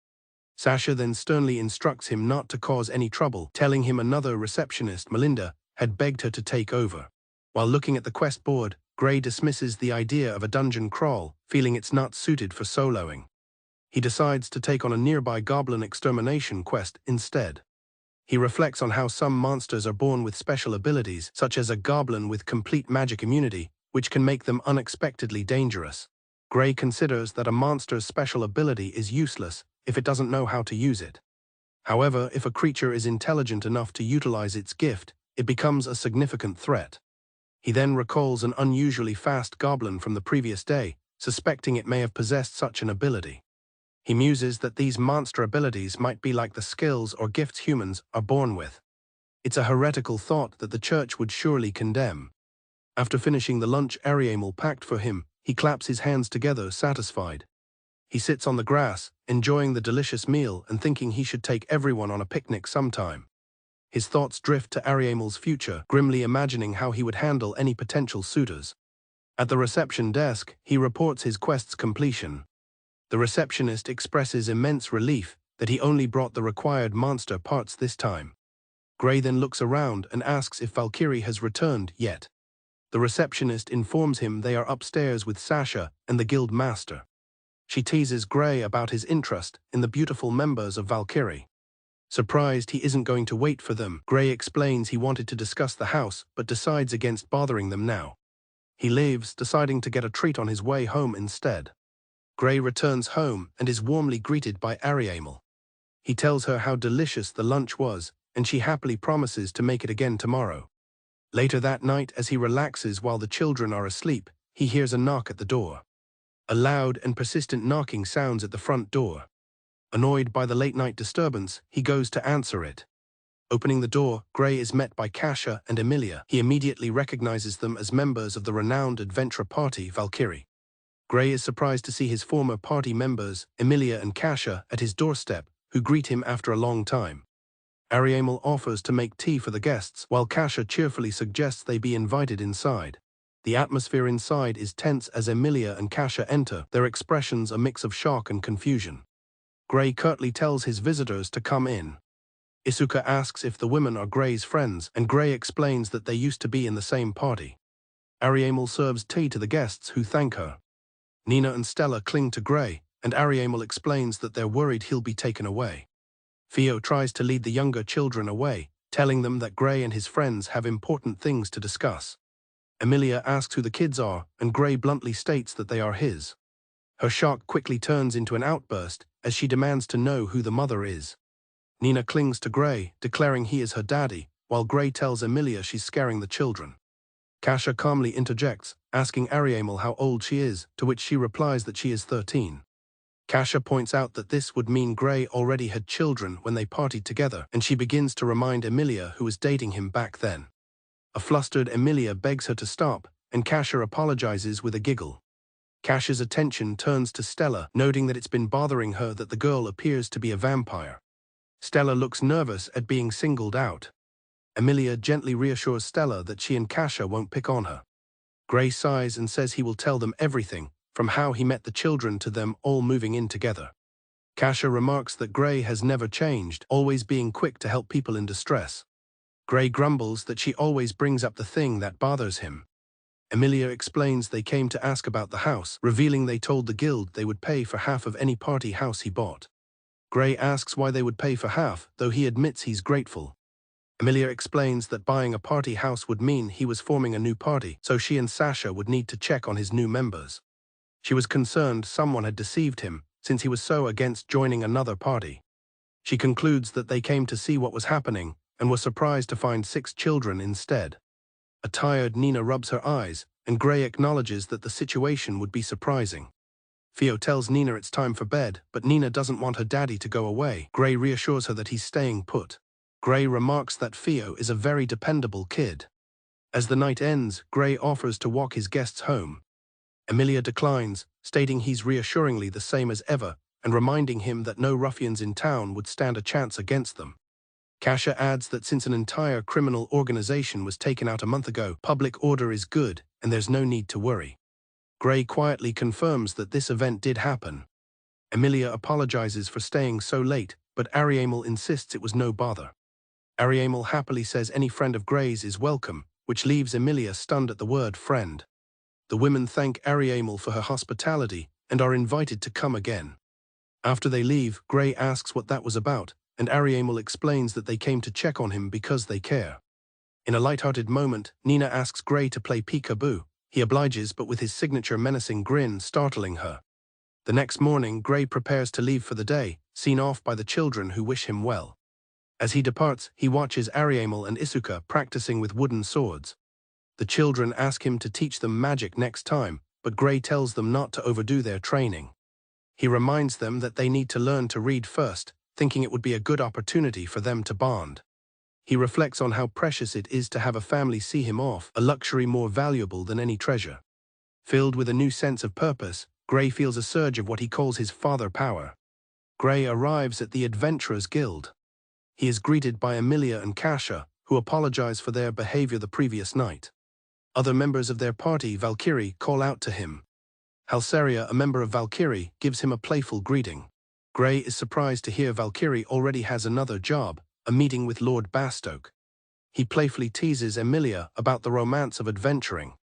Sasha then sternly instructs him not to cause any trouble, telling him another receptionist, Melinda, had begged her to take over. While looking at the quest board, Gray dismisses the idea of a dungeon crawl, feeling it's not suited for soloing. He decides to take on a nearby goblin extermination quest instead. He reflects on how some monsters are born with special abilities, such as a goblin with complete magic immunity, which can make them unexpectedly dangerous. Gray considers that a monster's special ability is useless if it doesn't know how to use it. However, if a creature is intelligent enough to utilize its gift, it becomes a significant threat. He then recalls an unusually fast goblin from the previous day, suspecting it may have possessed such an ability. He muses that these monster abilities might be like the skills or gifts humans are born with. It's a heretical thought that the church would surely condemn. After finishing the lunch Ariamel packed for him, he claps his hands together, satisfied. He sits on the grass, enjoying the delicious meal and thinking he should take everyone on a picnic sometime. His thoughts drift to Ariamel's future, grimly imagining how he would handle any potential suitors. At the reception desk, he reports his quest's completion. The receptionist expresses immense relief that he only brought the required monster parts this time. Gray then looks around and asks if Valkyrie has returned yet. The receptionist informs him they are upstairs with Sasha and the guild master. She teases Gray about his interest in the beautiful members of Valkyrie. Surprised he isn't going to wait for them, Gray explains he wanted to discuss the house but decides against bothering them now. He leaves, deciding to get a treat on his way home instead. Gray returns home and is warmly greeted by Ariamel. He tells her how delicious the lunch was, and she happily promises to make it again tomorrow. Later that night, as he relaxes while the children are asleep, he hears a knock at the door. A loud and persistent knocking sounds at the front door. Annoyed by the late-night disturbance, he goes to answer it. Opening the door, Gray is met by Kasia and Emilia. He immediately recognizes them as members of the renowned adventure party Valkyrie. Gray is surprised to see his former party members, Emilia and Kasia, at his doorstep, who greet him after a long time. Ariamel offers to make tea for the guests, while Kasia cheerfully suggests they be invited inside. The atmosphere inside is tense as Emilia and Kasia enter, their expressions a mix of shock and confusion. Gray curtly tells his visitors to come in. Isuka asks if the women are Gray's friends, and Gray explains that they used to be in the same party. Ariamel serves tea to the guests, who thank her. Nina and Stella cling to Gray, and Ariamel explains that they're worried he'll be taken away. Theo tries to lead the younger children away, telling them that Gray and his friends have important things to discuss. Emilia asks who the kids are, and Gray bluntly states that they are his. Her shock quickly turns into an outburst as she demands to know who the mother is. Nina clings to Gray, declaring he is her daddy, while Gray tells Emilia she's scaring the children. Kasia calmly interjects, asking Ariamel how old she is, to which she replies that she is 13. Kasia points out that this would mean Gray already had children when they partied together, and she begins to remind Emilia who was dating him back then. A flustered Emilia begs her to stop, and Kasia apologizes with a giggle. Kasia's attention turns to Stella, noting that it's been bothering her that the girl appears to be a vampire. Stella looks nervous at being singled out. Emilia gently reassures Stella that she and Kasia won't pick on her. Gray sighs and says he will tell them everything, from how he met the children to them all moving in together. Kasia remarks that Gray has never changed, always being quick to help people in distress. Gray grumbles that she always brings up the thing that bothers him. Emilia explains they came to ask about the house, revealing they told the guild they would pay for half of any party house he bought. Gray asks why they would pay for half, though he admits he's grateful. Emilia explains that buying a party house would mean he was forming a new party, so she and Sasha would need to check on his new members. She was concerned someone had deceived him, since he was so against joining another party. She concludes that they came to see what was happening, and were surprised to find 6 children instead. A tired Nina rubs her eyes, and Gray acknowledges that the situation would be surprising. Theo tells Nina it's time for bed, but Nina doesn't want her daddy to go away. Gray reassures her that he's staying put. Gray remarks that Theo is a very dependable kid. As the night ends, Gray offers to walk his guests home. Emilia declines, stating he's reassuringly the same as ever, and reminding him that no ruffians in town would stand a chance against them. Kasia adds that since an entire criminal organization was taken out a month ago, public order is good, and there's no need to worry. Gray quietly confirms that this event did happen. Emilia apologizes for staying so late, but Ariamel insists it was no bother. Ariamel happily says any friend of Gray's is welcome, which leaves Emilia stunned at the word friend. The women thank Ariamel for her hospitality and are invited to come again. After they leave, Gray asks what that was about, and Ariamel explains that they came to check on him because they care. In a light-hearted moment, Nina asks Gray to play peekaboo. He obliges, but with his signature menacing grin startling her. The next morning, Gray prepares to leave for the day, seen off by the children who wish him well. As he departs, he watches Ariamel and Isuka practicing with wooden swords. The children ask him to teach them magic next time, but Gray tells them not to overdo their training. He reminds them that they need to learn to read first, thinking it would be a good opportunity for them to bond. He reflects on how precious it is to have a family see him off, a luxury more valuable than any treasure. Filled with a new sense of purpose, Gray feels a surge of what he calls his father power. Gray arrives at the Adventurers Guild. He is greeted by Emilia and Kasia, who apologize for their behavior the previous night. Other members of their party, Valkyrie, call out to him. Halseria, a member of Valkyrie, gives him a playful greeting. Gray is surprised to hear Valkyrie already has another job, a meeting with Lord Bastoke. He playfully teases Emilia about the romance of adventuring.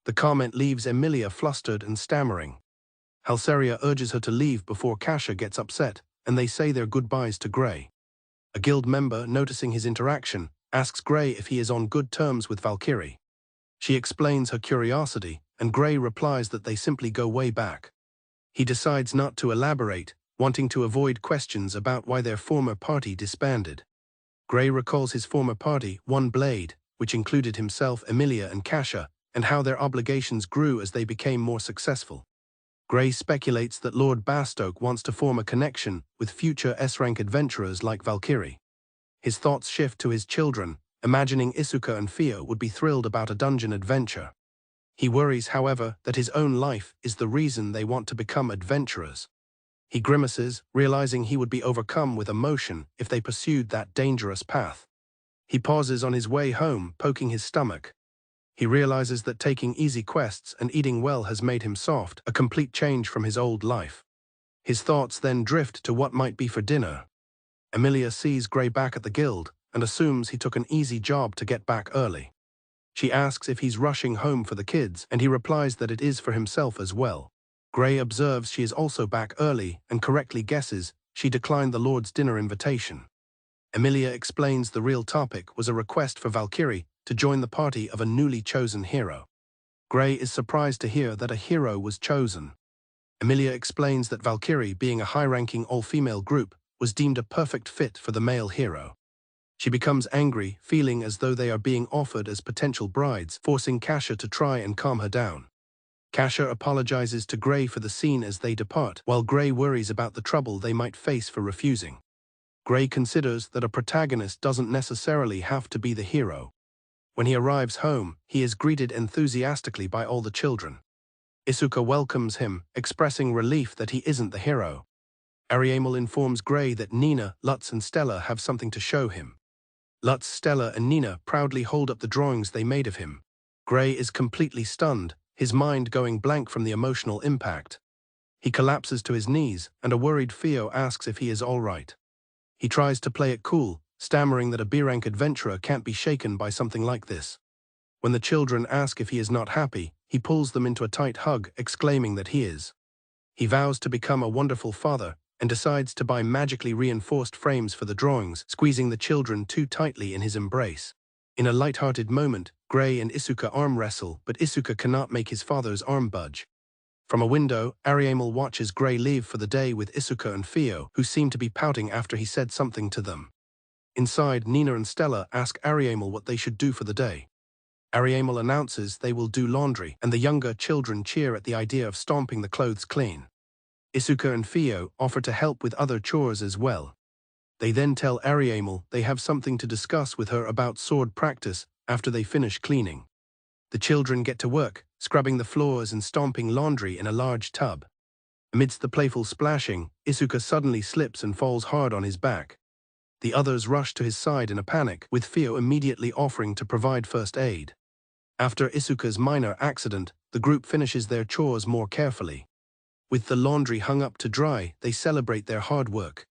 The comment leaves Emilia flustered and stammering. Halseria urges her to leave before Kasia gets upset, and they say their goodbyes to Gray. A guild member, noticing his interaction, asks Gray if he is on good terms with Valkyrie. She explains her curiosity, and Gray replies that they simply go way back. He decides not to elaborate, wanting to avoid questions about why their former party disbanded. Gray recalls his former party, One Blade, which included himself, Emilia, and Kasia, and how their obligations grew as they became more successful. Gray speculates that Lord Bastoke wants to form a connection with future S-rank adventurers like Valkyrie. His thoughts shift to his children, imagining Isuka and Theo would be thrilled about a dungeon adventure. He worries, however, that his own life is the reason they want to become adventurers. He grimaces, realizing he would be overcome with emotion if they pursued that dangerous path. He pauses on his way home, poking his stomach. He realizes that taking easy quests and eating well has made him soft, a complete change from his old life. His thoughts then drift to what might be for dinner. Emilia sees Gray back at the guild and assumes he took an easy job to get back early. She asks if he's rushing home for the kids, and he replies that it is for himself as well. Gray observes she is also back early and correctly guesses she declined the Lord's dinner invitation. Emilia explains the real topic was a request for Valkyrie to join the party of a newly chosen hero. Gray is surprised to hear that a hero was chosen. Emilia explains that Valkyrie, being a high-ranking all-female group, was deemed a perfect fit for the male hero. She becomes angry, feeling as though they are being offered as potential brides, forcing Kasia to try and calm her down. Kasia apologizes to Gray for the scene as they depart, while Gray worries about the trouble they might face for refusing. Gray considers that a protagonist doesn't necessarily have to be the hero. When he arrives home, he is greeted enthusiastically by all the children. Isuka welcomes him, expressing relief that he isn't the hero. Ariamel informs Gray that Nina, Lutz, and Stella have something to show him. Lutz, Stella, and Nina proudly hold up the drawings they made of him. Gray is completely stunned, his mind going blank from the emotional impact. He collapses to his knees, and a worried Theo asks if he is all right. He tries to play it cool, stammering that a B-rank adventurer can't be shaken by something like this. When the children ask if he is not happy, he pulls them into a tight hug, exclaiming that he is. He vows to become a wonderful father, and decides to buy magically reinforced frames for the drawings, squeezing the children too tightly in his embrace. In a light-hearted moment, Gray and Isuka arm wrestle, but Isuka cannot make his father's arm budge. From a window, Ariamel watches Gray leave for the day with Isuka and Theo, who seem to be pouting after he said something to them. Inside, Nina and Stella ask Ariamel what they should do for the day. Ariamel announces they will do laundry, and the younger children cheer at the idea of stomping the clothes clean. Isuka and Theo offer to help with other chores as well. They then tell Ariamel they have something to discuss with her about sword practice after they finish cleaning. The children get to work, scrubbing the floors and stomping laundry in a large tub. Amidst the playful splashing, Isuka suddenly slips and falls hard on his back. The others rush to his side in a panic, with Theo immediately offering to provide first aid. After Isuka's minor accident, the group finishes their chores more carefully. With the laundry hung up to dry, they celebrate their hard work.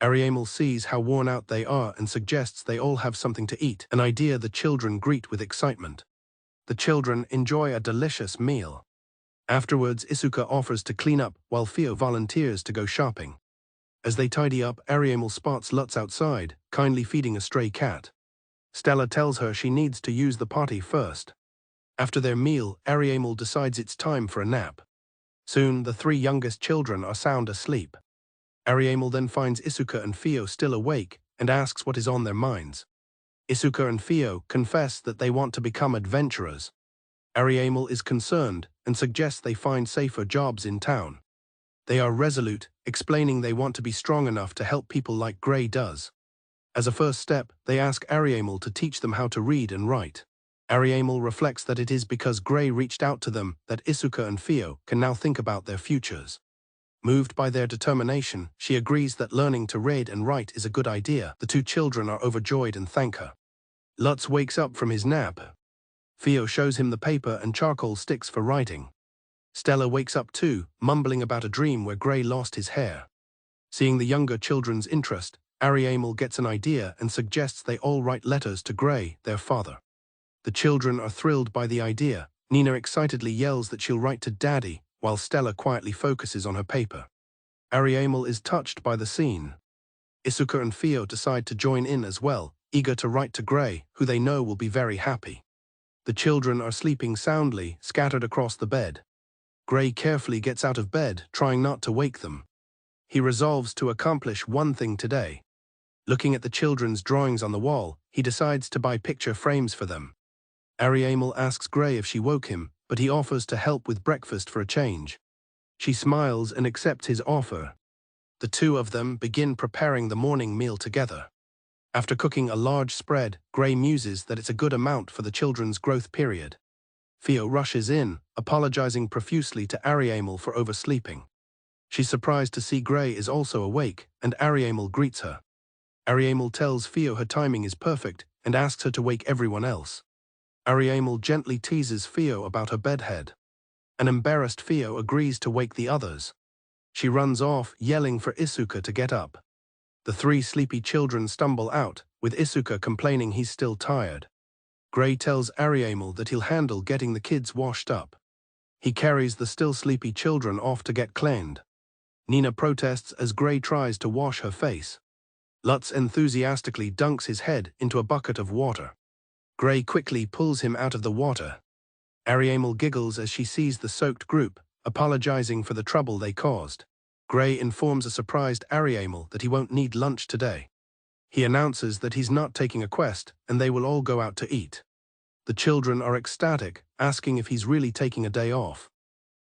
Ariamel sees how worn out they are and suggests they all have something to eat, an idea the children greet with excitement. The children enjoy a delicious meal. Afterwards, Isuka offers to clean up while Theo volunteers to go shopping. As they tidy up, Ariamel spots Lutz outside, kindly feeding a stray cat. Stella tells her she needs to use the potty first. After their meal, Ariamel decides it's time for a nap. Soon, the three youngest children are sound asleep. Ariamel then finds Isuka and Theo still awake and asks what is on their minds. Isuka and Theo confess that they want to become adventurers. Ariamel is concerned and suggests they find safer jobs in town. They are resolute, explaining they want to be strong enough to help people like Gray does. As a first step, they ask Ariamel to teach them how to read and write. Ariamel reflects that it is because Gray reached out to them that Isuka and Theo can now think about their futures. Moved by their determination, she agrees that learning to read and write is a good idea. The two children are overjoyed and thank her. Lutz wakes up from his nap. Theo shows him the paper and charcoal sticks for writing. Stella wakes up too, mumbling about a dream where Gray lost his hair. Seeing the younger children's interest, Ariamel gets an idea and suggests they all write letters to Gray, their father. The children are thrilled by the idea. Nina excitedly yells that she'll write to Daddy, while Stella quietly focuses on her paper. Ariamel is touched by the scene. Isuka and Theo decide to join in as well, eager to write to Gray, who they know will be very happy. The children are sleeping soundly, scattered across the bed. Gray carefully gets out of bed, trying not to wake them. He resolves to accomplish one thing today. Looking at the children's drawings on the wall, he decides to buy picture frames for them. Ariamel asks Gray if she woke him, but he offers to help with breakfast for a change. She smiles and accepts his offer. The two of them begin preparing the morning meal together. After cooking a large spread, Gray muses that it's a good amount for the children's growth period. Theo rushes in, apologizing profusely to Ariamel for oversleeping. She's surprised to see Gray is also awake, and Ariamel greets her. Ariamel tells Theo her timing is perfect and asks her to wake everyone else. Ariamel gently teases Theo about her bedhead. An embarrassed Theo agrees to wake the others. She runs off, yelling for Isuka to get up. The three sleepy children stumble out, with Isuka complaining he's still tired. Gray tells Ariamel that he'll handle getting the kids washed up. He carries the still sleepy children off to get cleaned. Nina protests as Gray tries to wash her face. Lutz enthusiastically dunks his head into a bucket of water. Gray quickly pulls him out of the water. Ariamel giggles as she sees the soaked group, apologizing for the trouble they caused. Gray informs a surprised Ariamel that he won't need lunch today. He announces that he's not taking a quest and they will all go out to eat. The children are ecstatic, asking if he's really taking a day off.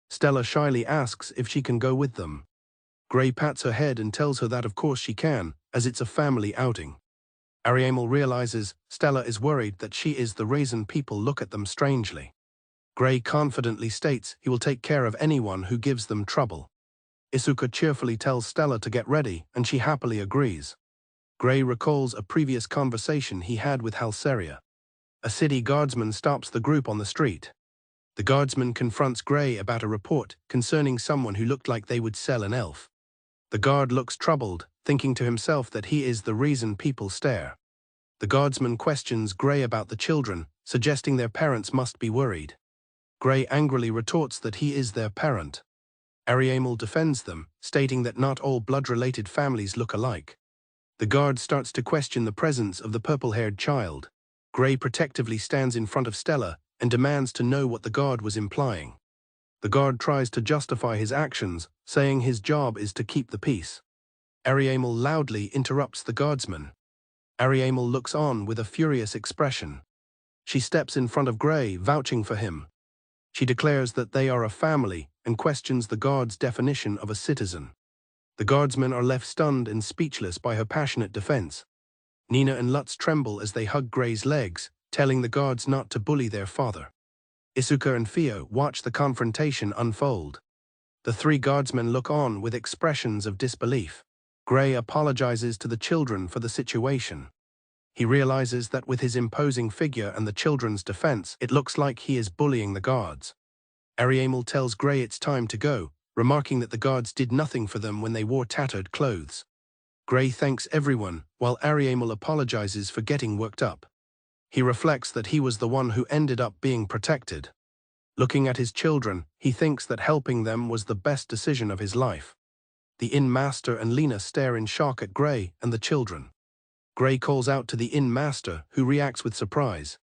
Stella shyly asks if she can go with them. Gray pats her head and tells her that of course she can, as it's a family outing. Ariamel realizes Stella is worried that she is the reason people look at them strangely. Gray confidently states he will take care of anyone who gives them trouble. Isuka cheerfully tells Stella to get ready, and she happily agrees. Gray recalls a previous conversation he had with Halseria. A city guardsman stops the group on the street. The guardsman confronts Gray about a report concerning someone who looked like they would sell an elf. The guard looks troubled, thinking to himself that he is the reason people stare. The guardsman questions Gray about the children, suggesting their parents must be worried. Gray angrily retorts that he is their parent. Ariamel defends them, stating that not all blood-related families look alike. The guard starts to question the presence of the purple-haired child. Gray protectively stands in front of Stella and demands to know what the guard was implying. The guard tries to justify his actions, saying his job is to keep the peace. Ariamel loudly interrupts the guardsman. Ariamel looks on with a furious expression. She steps in front of Gray, vouching for him. She declares that they are a family and questions the guard's definition of a citizen. The guardsmen are left stunned and speechless by her passionate defense. Nina and Lutz tremble as they hug Gray's legs, telling the guards not to bully their father. Isuka and Fio watch the confrontation unfold. The three guardsmen look on with expressions of disbelief. Gray apologizes to the children for the situation. He realizes that with his imposing figure and the children's defense, it looks like he is bullying the guards. Ariamel tells Gray it's time to go, remarking that the guards did nothing for them when they wore tattered clothes. Gray thanks everyone, while Ariamel apologizes for getting worked up. He reflects that he was the one who ended up being protected. Looking at his children, he thinks that helping them was the best decision of his life. The inn master and Lena stare in shock at Gray and the children. Gray calls out to the inn master, who reacts with surprise.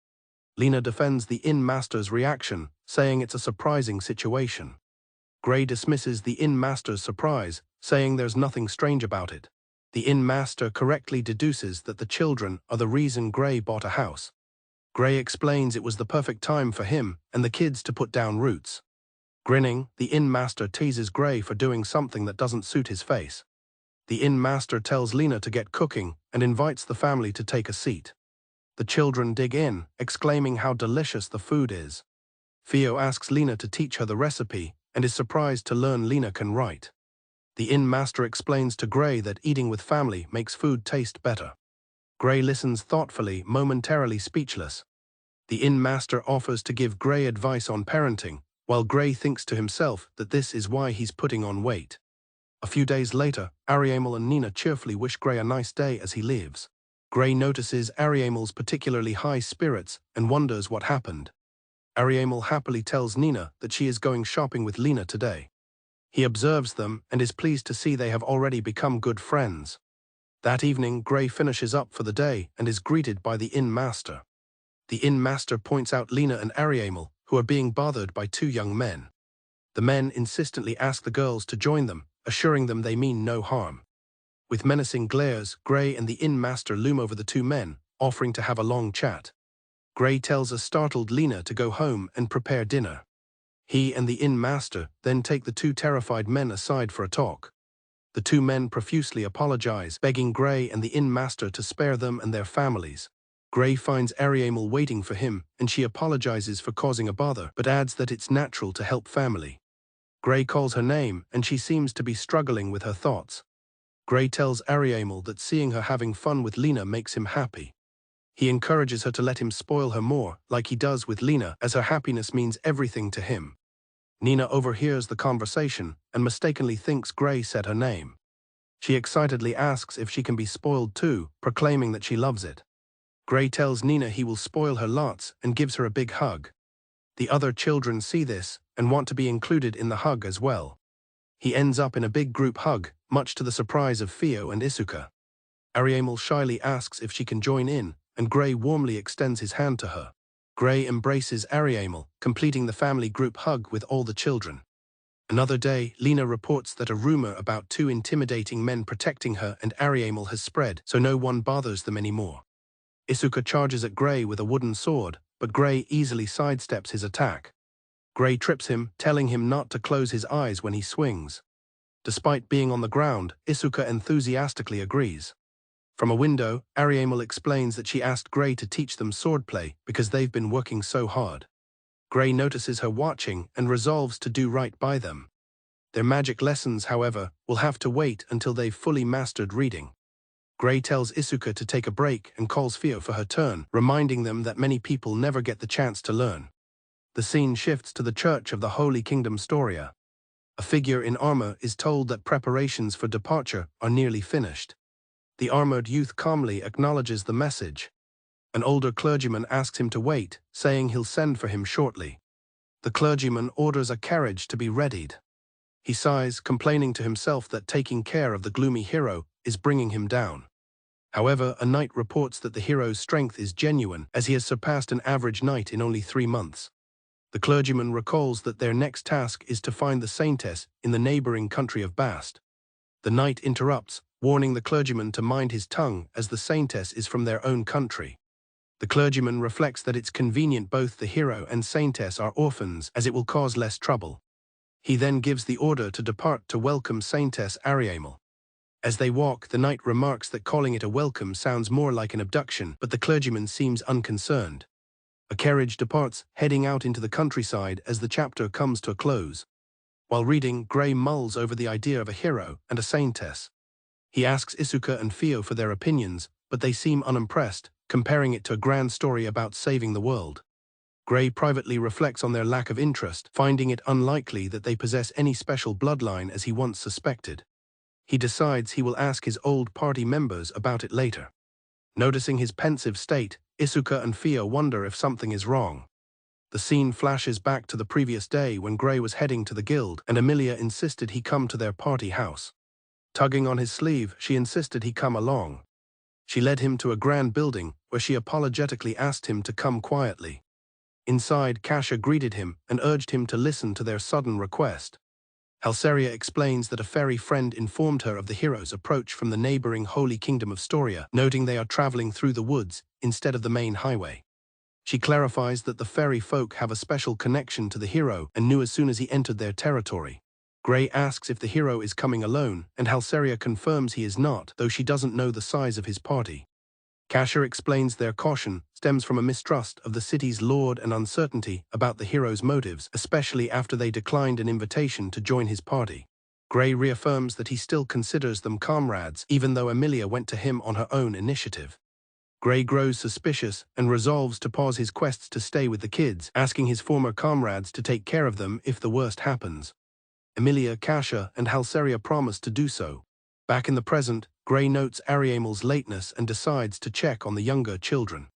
Lena defends the inn master's reaction, saying it's a surprising situation. Gray dismisses the inn master's surprise, saying there's nothing strange about it. The inn master correctly deduces that the children are the reason Gray bought a house. Gray explains it was the perfect time for him and the kids to put down roots. Grinning, the inn master teases Gray for doing something that doesn't suit his face. The inn master tells Lena to get cooking and invites the family to take a seat. The children dig in, exclaiming how delicious the food is. Fio asks Lena to teach her the recipe and is surprised to learn Lena can write. The inn master explains to Gray that eating with family makes food taste better. Gray listens thoughtfully, momentarily speechless. The inn master offers to give Gray advice on parenting, while Gray thinks to himself that this is why he's putting on weight. A few days later, Ariamel and Nina cheerfully wish Gray a nice day as he leaves. Gray notices Ariamel's particularly high spirits and wonders what happened. Ariamel happily tells Nina that she is going shopping with Lena today. He observes them and is pleased to see they have already become good friends. That evening, Gray finishes up for the day and is greeted by the inn master. The inn master points out Lena and Ariamel, who are being bothered by two young men. The men insistently ask the girls to join them, assuring them they mean no harm. With menacing glares, Gray and the inn master loom over the two men, offering to have a long chat. Gray tells a startled Lena to go home and prepare dinner. He and the inn master then take the two terrified men aside for a talk. The two men profusely apologize, begging Gray and the inn master to spare them and their families. Gray finds Ariamel waiting for him, and she apologizes for causing a bother, but adds that it's natural to help family. Gray calls her name, and she seems to be struggling with her thoughts. Gray tells Ariamel that seeing her having fun with Lena makes him happy. He encourages her to let him spoil her more, like he does with Lena, as her happiness means everything to him. Nina overhears the conversation and mistakenly thinks Gray said her name. She excitedly asks if she can be spoiled too, proclaiming that she loves it. Gray tells Nina he will spoil her lots and gives her a big hug. The other children see this and want to be included in the hug as well. He ends up in a big group hug, much to the surprise of Fio and Isuka. Ariamel shyly asks if she can join in, and Gray warmly extends his hand to her. Gray embraces Ariamel, completing the family group hug with all the children. Another day, Lena reports that a rumor about two intimidating men protecting her and Ariamel has spread, so no one bothers them anymore. Isuka charges at Gray with a wooden sword, but Gray easily sidesteps his attack. Gray trips him, telling him not to close his eyes when he swings. Despite being on the ground, Isuka enthusiastically agrees. From a window, Ariamel explains that she asked Gray to teach them swordplay because they've been working so hard. Gray notices her watching and resolves to do right by them. Their magic lessons, however, will have to wait until they've fully mastered reading. Gray tells Isuka to take a break and calls Fio for her turn, reminding them that many people never get the chance to learn. The scene shifts to the Church of the Holy Kingdom Storia. A figure in armor is told that preparations for departure are nearly finished. The armored youth calmly acknowledges the message. An older clergyman asks him to wait, saying he'll send for him shortly. The clergyman orders a carriage to be readied. He sighs, complaining to himself that taking care of the gloomy hero is bringing him down. However, a knight reports that the hero's strength is genuine, as he has surpassed an average knight in only 3 months. The clergyman recalls that their next task is to find the Saintess in the neighboring country of Bast. The knight interrupts, warning the clergyman to mind his tongue as the Saintess is from their own country. The clergyman reflects that it's convenient both the hero and Saintess are orphans, as it will cause less trouble. He then gives the order to depart to welcome Saintess Ariamel. As they walk, the knight remarks that calling it a welcome sounds more like an abduction, but the clergyman seems unconcerned. A carriage departs, heading out into the countryside as the chapter comes to a close. While reading, Gray mulls over the idea of a hero and a Saintess. He asks Isuka and Fio for their opinions, but they seem unimpressed, comparing it to a grand story about saving the world. Gray privately reflects on their lack of interest, finding it unlikely that they possess any special bloodline as he once suspected. He decides he will ask his old party members about it later. Noticing his pensive state, Isuka and Fio wonder if something is wrong. The scene flashes back to the previous day when Gray was heading to the guild and Emilia insisted he come to their party house. Tugging on his sleeve, she insisted he come along. She led him to a grand building where she apologetically asked him to come quietly. Inside, Kasha greeted him and urged him to listen to their sudden request. Halseria explains that a fairy friend informed her of the hero's approach from the neighboring Holy Kingdom of Storia, noting they are traveling through the woods instead of the main highway. She clarifies that the fairy folk have a special connection to the hero and knew as soon as he entered their territory. Gray asks if the hero is coming alone, and Halseria confirms he is not, though she doesn't know the size of his party. Kasha explains their caution stems from a mistrust of the city's lord and uncertainty about the hero's motives, especially after they declined an invitation to join his party. Gray reaffirms that he still considers them comrades, even though Emilia went to him on her own initiative. Gray grows suspicious and resolves to pause his quests to stay with the kids, asking his former comrades to take care of them if the worst happens. Emilia, Kasha, and Halseria promise to do so. Back in the present, Gray notes Ariamel's lateness and decides to check on the younger children.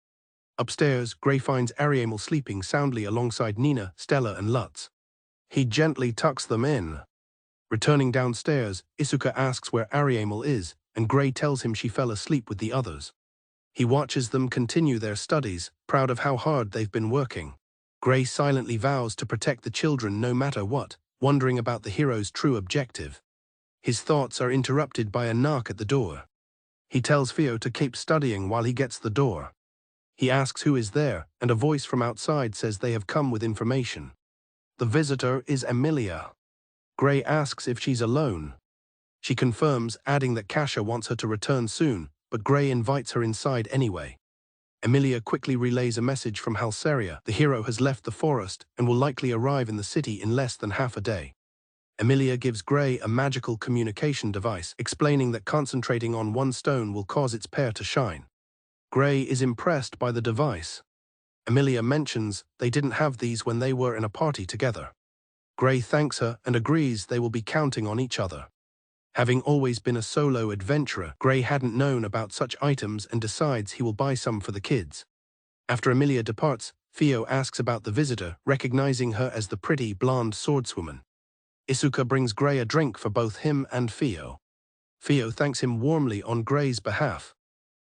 Upstairs, Gray finds Ariamel sleeping soundly alongside Nina, Stella, and Lutz. He gently tucks them in. Returning downstairs, Isuka asks where Ariamel is, and Gray tells him she fell asleep with the others. He watches them continue their studies, proud of how hard they've been working. Gray silently vows to protect the children no matter what, wondering about the hero's true objective. His thoughts are interrupted by a knock at the door. He tells Fio to keep studying while he gets the door. He asks who is there, and a voice from outside says they have come with information. The visitor is Emilia. Gray asks if she's alone. She confirms, adding that Kasha wants her to return soon, but Gray invites her inside anyway. Emilia quickly relays a message from Halseria. The hero has left the forest and will likely arrive in the city in less than half a day. Emilia gives Gray a magical communication device, explaining that concentrating on one stone will cause its pair to shine. Gray is impressed by the device. Emilia mentions they didn't have these when they were in a party together. Gray thanks her and agrees they will be counting on each other. Having always been a solo adventurer, Gray hadn't known about such items and decides he will buy some for the kids. After Emilia departs, Fio asks about the visitor, recognizing her as the pretty, blonde swordswoman. Isuka brings Gray a drink for both him and Fio. Fio thanks him warmly on Gray's behalf.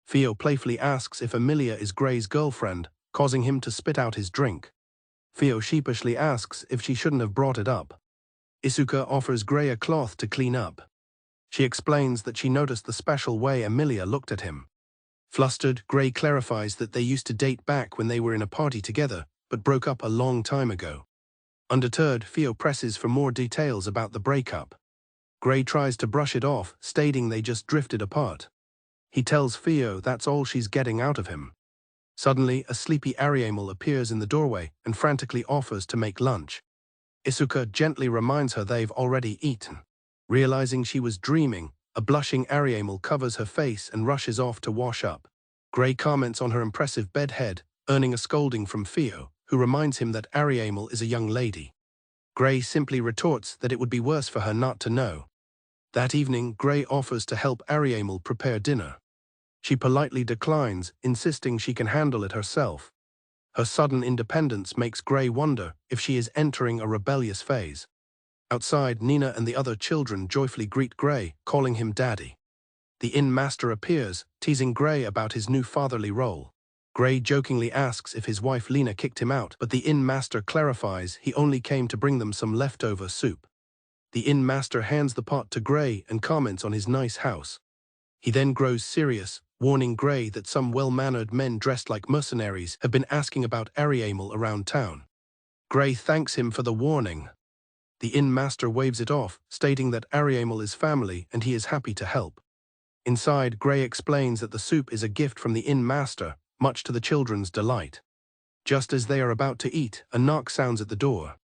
Fio playfully asks if Emilia is Gray's girlfriend, causing him to spit out his drink. Fio sheepishly asks if she shouldn't have brought it up. Isuka offers Gray a cloth to clean up. She explains that she noticed the special way Emilia looked at him. Flustered, Gray clarifies that they used to date back when they were in a party together, but broke up a long time ago. Undeterred, Fio presses for more details about the breakup. Gray tries to brush it off, stating they just drifted apart. He tells Fio that's all she's getting out of him. Suddenly, a sleepy Ariamel appears in the doorway and frantically offers to make lunch. Isuka gently reminds her they've already eaten. Realizing she was dreaming, A blushing Ariamel covers her face and rushes off to wash up. Gray comments on her impressive bedhead, earning a scolding from Theo, who reminds him that Ariamel is a young lady. Gray simply retorts that it would be worse for her not to know. That evening, Gray offers to help Ariamel prepare dinner. She politely declines, insisting she can handle it herself. Her sudden independence makes Gray wonder if she is entering a rebellious phase. Outside, Nina and the other children joyfully greet Gray, calling him Daddy. The inn master appears, teasing Gray about his new fatherly role. Gray jokingly asks if his wife Lena kicked him out, but the inn master clarifies he only came to bring them some leftover soup. The inn master hands the pot to Gray and comments on his nice house. He then grows serious, warning Gray that some well-mannered men dressed like mercenaries have been asking about Ariamel around town. Gray thanks him for the warning. The inn master waves it off, stating that Ariamel is family and he is happy to help. Inside, Gray explains that the soup is a gift from the inn master, much to the children's delight. Just as they are about to eat, a knock sounds at the door.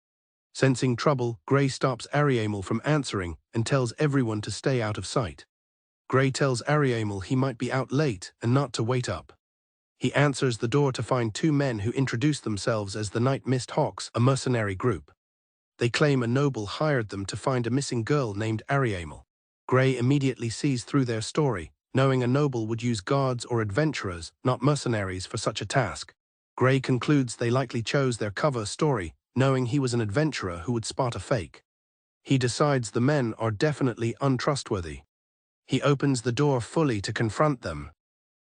Sensing trouble, Gray stops Ariamel from answering and tells everyone to stay out of sight. Gray tells Ariamel he might be out late and not to wait up. He answers the door to find two men who introduce themselves as the Night Mist Hawks, a mercenary group. They claim a noble hired them to find a missing girl named Ariamel. Gray immediately sees through their story, knowing a noble would use guards or adventurers, not mercenaries, for such a task. Gray concludes they likely chose their cover story, knowing he was an adventurer who would spot a fake. He decides the men are definitely untrustworthy. He opens the door fully to confront them.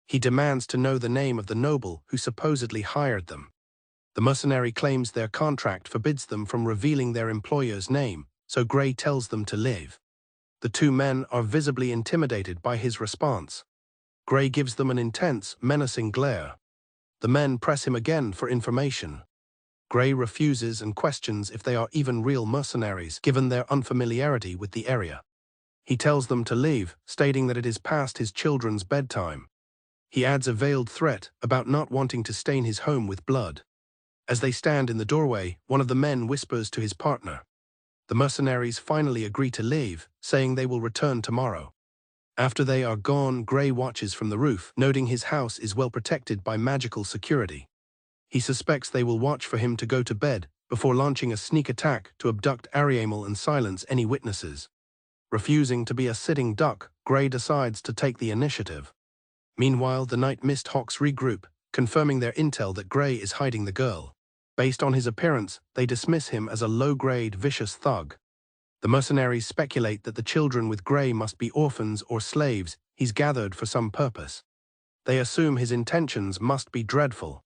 He demands to know the name of the noble who supposedly hired them. The mercenary claims their contract forbids them from revealing their employer's name, so Gray tells them to leave. The two men are visibly intimidated by his response. Gray gives them an intense, menacing glare. The men press him again for information. Gray refuses and questions if they are even real mercenaries, given their unfamiliarity with the area. He tells them to leave, stating that it is past his children's bedtime. He adds a veiled threat about not wanting to stain his home with blood. As they stand in the doorway, one of the men whispers to his partner. The mercenaries finally agree to leave, saying they will return tomorrow. After they are gone, Gray watches from the roof, noting his house is well protected by magical security. He suspects they will watch for him to go to bed before launching a sneak attack to abduct Ariamel and silence any witnesses. Refusing to be a sitting duck, Gray decides to take the initiative. Meanwhile, the Night Mist Hawks regroup, confirming their intel that Gray is hiding the girl. Based on his appearance, they dismiss him as a low-grade, vicious thug. The mercenaries speculate that the children with Gray must be orphans or slaves he's gathered for some purpose. They assume his intentions must be dreadful.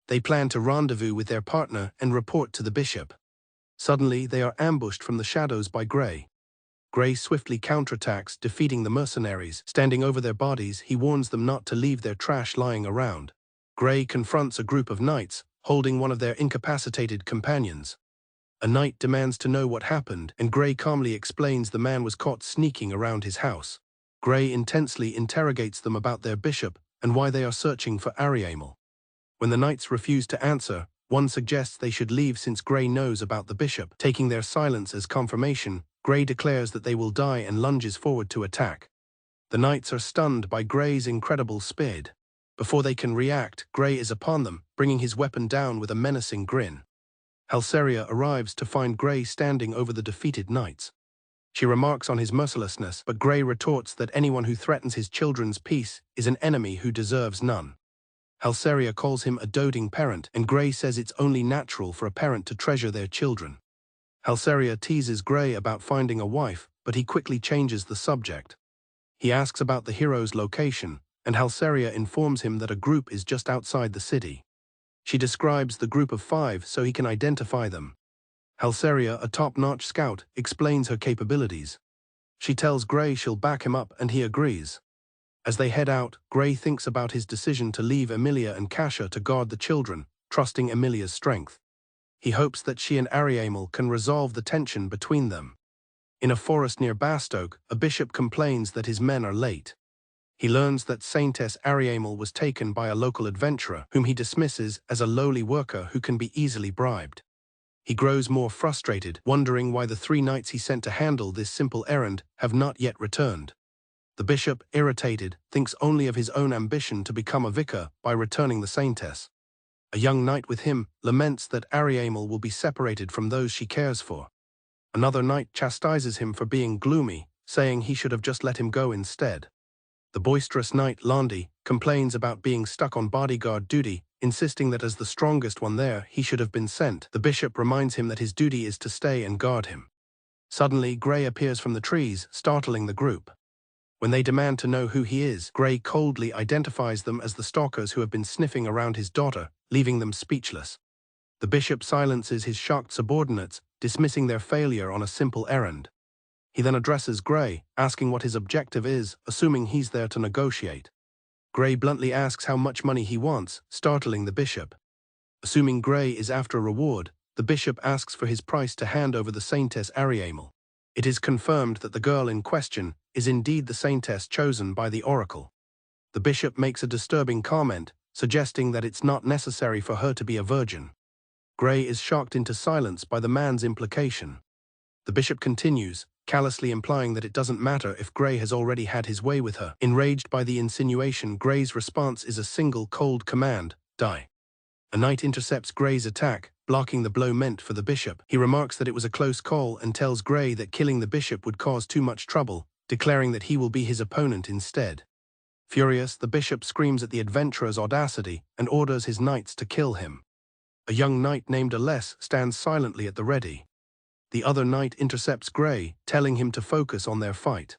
They plan to rendezvous with their partner and report to the bishop. Suddenly, they are ambushed from the shadows by Gray. Gray swiftly counterattacks, defeating the mercenaries. Standing over their bodies, he warns them not to leave their trash lying around. Gray confronts a group of knights, holding one of their incapacitated companions. A knight demands to know what happened, and Gray calmly explains the man was caught sneaking around his house. Gray intensely interrogates them about their bishop and why they are searching for Ariamel. When the knights refuse to answer, one suggests they should leave since Gray knows about the bishop. Taking their silence as confirmation, Gray declares that they will die and lunges forward to attack. The knights are stunned by Gray's incredible speed. Before they can react, Gray is upon them, bringing his weapon down with a menacing grin. Halseria arrives to find Gray standing over the defeated knights. She remarks on his mercilessness, but Gray retorts that anyone who threatens his children's peace is an enemy who deserves none. Halseria calls him a doting parent, and Gray says it's only natural for a parent to treasure their children. Halseria teases Gray about finding a wife, but he quickly changes the subject. He asks about the hero's location, and Halseria informs him that a group is just outside the city. She describes the group of 5 so he can identify them. Halseria, a top-notch scout, explains her capabilities. She tells Gray she'll back him up and he agrees. As they head out, Gray thinks about his decision to leave Emilia and Kasha to guard the children, trusting Emilia's strength. He hopes that she and Ariamel can resolve the tension between them. In a forest near Bastoke, a bishop complains that his men are late. He learns that Saintess Ariamel was taken by a local adventurer, whom he dismisses as a lowly worker who can be easily bribed. He grows more frustrated, wondering why the 3 knights he sent to handle this simple errand have not yet returned. The bishop, irritated, thinks only of his own ambition to become a vicar by returning the Saintess. A young knight with him laments that Ariamel will be separated from those she cares for. Another knight chastises him for being gloomy, saying he should have just let him go instead. The boisterous knight Landi complains about being stuck on bodyguard duty, insisting that as the strongest one there, he should have been sent. The bishop reminds him that his duty is to stay and guard him. Suddenly, Grey appears from the trees, startling the group. When they demand to know who he is, Grey coldly identifies them as the stalkers who have been sniffing around his daughter, leaving them speechless. The bishop silences his shocked subordinates, dismissing their failure on a simple errand. He then addresses Grey, asking what his objective is, assuming he's there to negotiate. Grey bluntly asks how much money he wants, startling the bishop. Assuming Grey is after a reward, the bishop asks for his price to hand over the Saintess Ariamel. It is confirmed that the girl in question is indeed the Saintess chosen by the oracle. The bishop makes a disturbing comment, suggesting that it's not necessary for her to be a virgin. Grey is shocked into silence by the man's implication. The bishop continues, callously implying that it doesn't matter if Grey has already had his way with her. Enraged by the insinuation, Grey's response is a single cold command: die. A knight intercepts Grey's attack, blocking the blow meant for the bishop. He remarks that it was a close call and tells Grey that killing the bishop would cause too much trouble, declaring that he will be his opponent instead. Furious, the bishop screams at the adventurer's audacity and orders his knights to kill him. A young knight named Aless stands silently at the ready. The other knight intercepts Grey, telling him to focus on their fight.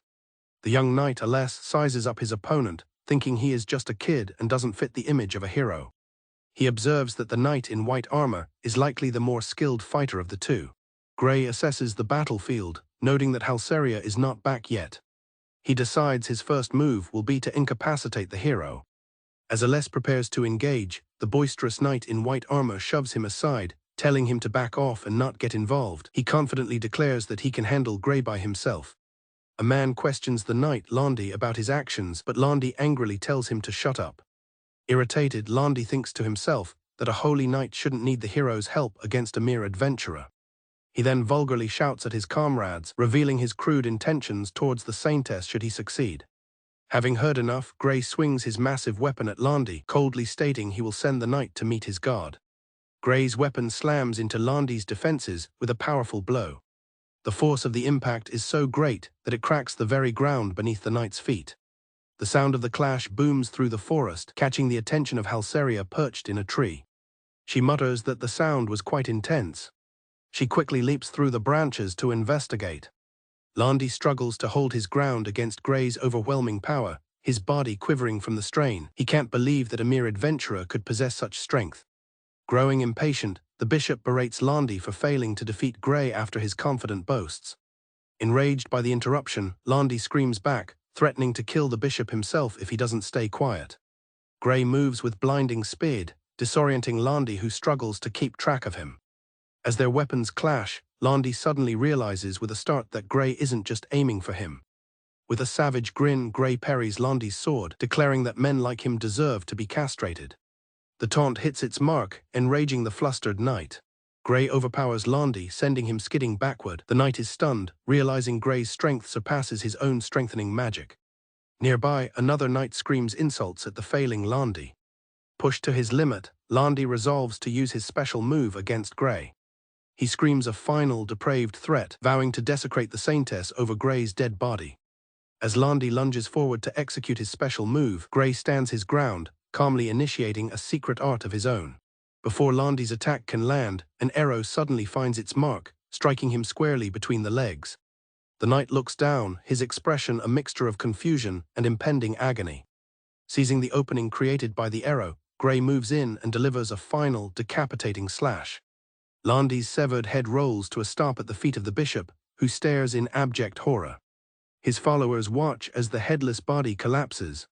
The young knight Aless sizes up his opponent, thinking he is just a kid and doesn't fit the image of a hero. He observes that the knight in white armor is likely the more skilled fighter of the two. Grey assesses the battlefield, noting that Halseria is not back yet. He decides his first move will be to incapacitate the hero. As Aless prepares to engage, the boisterous knight in white armor shoves him aside, telling him to back off and not get involved. He confidently declares that he can handle Grey by himself. A man questions the knight Landi about his actions, but Landi angrily tells him to shut up. Irritated, Landi thinks to himself that a holy knight shouldn't need the hero's help against a mere adventurer. He then vulgarly shouts at his comrades, revealing his crude intentions towards the Saintess should he succeed. Having heard enough, Grey swings his massive weapon at Landi, coldly stating he will send the knight to meet his god. Grey's weapon slams into Landi's defenses with a powerful blow. The force of the impact is so great that it cracks the very ground beneath the knight's feet. The sound of the clash booms through the forest, catching the attention of Halseria perched in a tree. She mutters that the sound was quite intense. She quickly leaps through the branches to investigate. Landi struggles to hold his ground against Grey's overwhelming power, his body quivering from the strain. He can't believe that a mere adventurer could possess such strength. Growing impatient, the bishop berates Landi for failing to defeat Grey after his confident boasts. Enraged by the interruption, Landi screams back, threatening to kill the bishop himself if he doesn't stay quiet. Grey moves with blinding speed, disorienting Landi, who struggles to keep track of him. As their weapons clash, Landi suddenly realizes with a start that Grey isn't just aiming for him. With a savage grin, Grey parries Landi's sword, declaring that men like him deserve to be castrated. The taunt hits its mark, enraging the flustered knight. Grey overpowers Landi, sending him skidding backward. The knight is stunned, realizing Grey's strength surpasses his own strengthening magic. Nearby, another knight screams insults at the failing Landi. Pushed to his limit, Landi resolves to use his special move against Grey. He screams a final, depraved threat, vowing to desecrate the Saintess over Grey's dead body. As Landi lunges forward to execute his special move, Grey stands his ground, calmly initiating a secret art of his own. Before Landi's attack can land, an arrow suddenly finds its mark, striking him squarely between the legs. The knight looks down, his expression a mixture of confusion and impending agony. Seizing the opening created by the arrow, Grey moves in and delivers a final, decapitating slash. Landi's severed head rolls to a stop at the feet of the bishop, who stares in abject horror. His followers watch as the headless body collapses.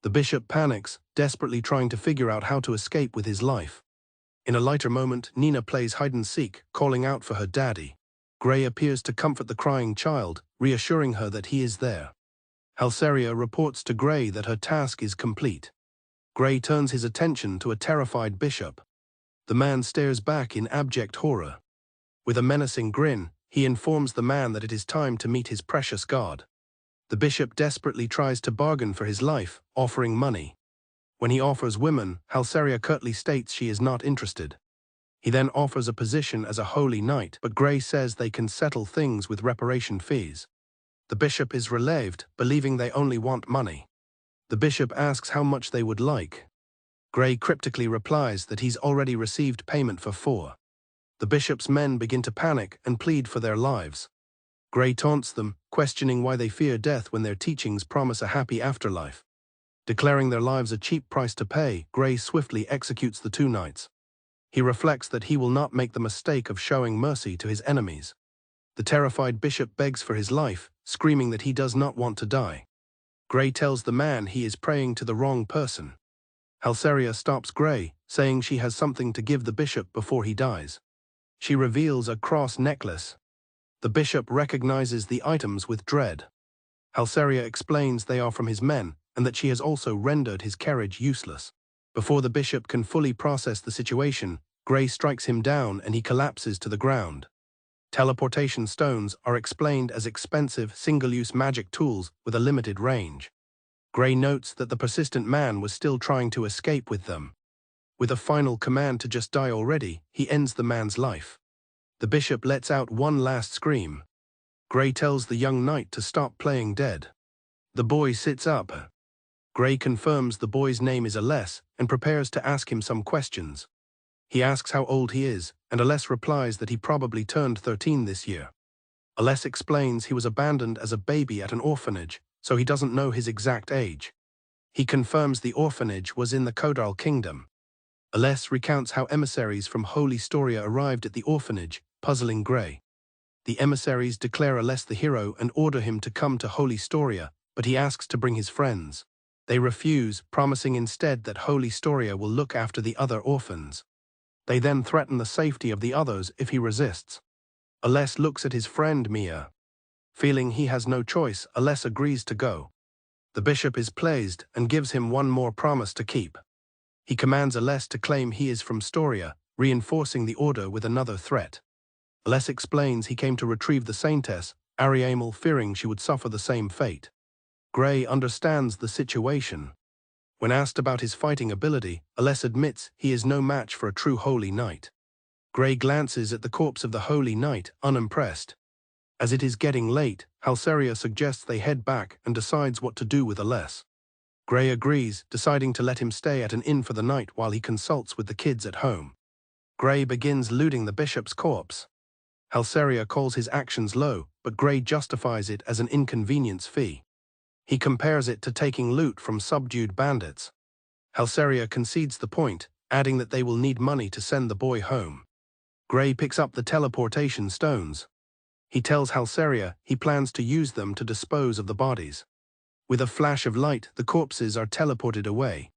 The bishop panics, desperately trying to figure out how to escape with his life. In a lighter moment, Nina plays hide-and-seek, calling out for her daddy. Grey appears to comfort the crying child, reassuring her that he is there. Halseria reports to Grey that her task is complete. Grey turns his attention to a terrified bishop. The man stares back in abject horror. With a menacing grin, he informs the man that it is time to meet his precious god. The bishop desperately tries to bargain for his life, offering money. When he offers women, Halseria curtly states she is not interested. He then offers a position as a holy knight, but Gray says they can settle things with reparation fees. The bishop is relieved, believing they only want money. The bishop asks how much they would like. Gray cryptically replies that he's already received payment for 4. The bishop's men begin to panic and plead for their lives. Gray taunts them, questioning why they fear death when their teachings promise a happy afterlife. Declaring their lives a cheap price to pay, Gray swiftly executes the 2 knights. He reflects that he will not make the mistake of showing mercy to his enemies. The terrified bishop begs for his life, screaming that he does not want to die. Gray tells the man he is praying to the wrong person. Halseria stops Gray, saying she has something to give the bishop before he dies. She reveals a cross necklace. The bishop recognizes the items with dread. Halseria explains they are from his men, and that she has also rendered his carriage useless. Before the bishop can fully process the situation, Gray strikes him down and he collapses to the ground. Teleportation stones are explained as expensive, single-use magic tools with a limited range. Gray notes that the persistent man was still trying to escape with them. With a final command to just die already, he ends the man's life. The bishop lets out one last scream. Gray tells the young knight to stop playing dead. The boy sits up. Gray confirms the boy's name is Aless and prepares to ask him some questions. He asks how old he is, and Aless replies that he probably turned 13 this year. Aless explains he was abandoned as a baby at an orphanage, so he doesn't know his exact age. He confirms the orphanage was in the Kodal kingdom. Aless recounts how emissaries from Holy Storia arrived at the orphanage, puzzling Gray. The emissaries declare Aless the hero and order him to come to Holy Storia, but he asks to bring his friends. They refuse, promising instead that Holy Storia will look after the other orphans. They then threaten the safety of the others if he resists. Aless looks at his friend Mia. Feeling he has no choice, Aless agrees to go. The bishop is pleased and gives him one more promise to keep. He commands Aless to claim he is from Storia, reinforcing the order with another threat. Aless explains he came to retrieve the Saintess, Ariamel fearing she would suffer the same fate. Gray understands the situation. When asked about his fighting ability, Aless admits he is no match for a true holy knight. Gray glances at the corpse of the holy knight, unimpressed. As it is getting late, Halseria suggests they head back and decides what to do with Aless. Gray agrees, deciding to let him stay at an inn for the night while he consults with the kids at home. Gray begins looting the bishop's corpse. Halseria calls his actions low, but Gray justifies it as an inconvenience fee. He compares it to taking loot from subdued bandits. Halseria concedes the point, adding that they will need money to send the boy home. Gray picks up the teleportation stones. He tells Halseria he plans to use them to dispose of the bodies. With a flash of light, the corpses are teleported away.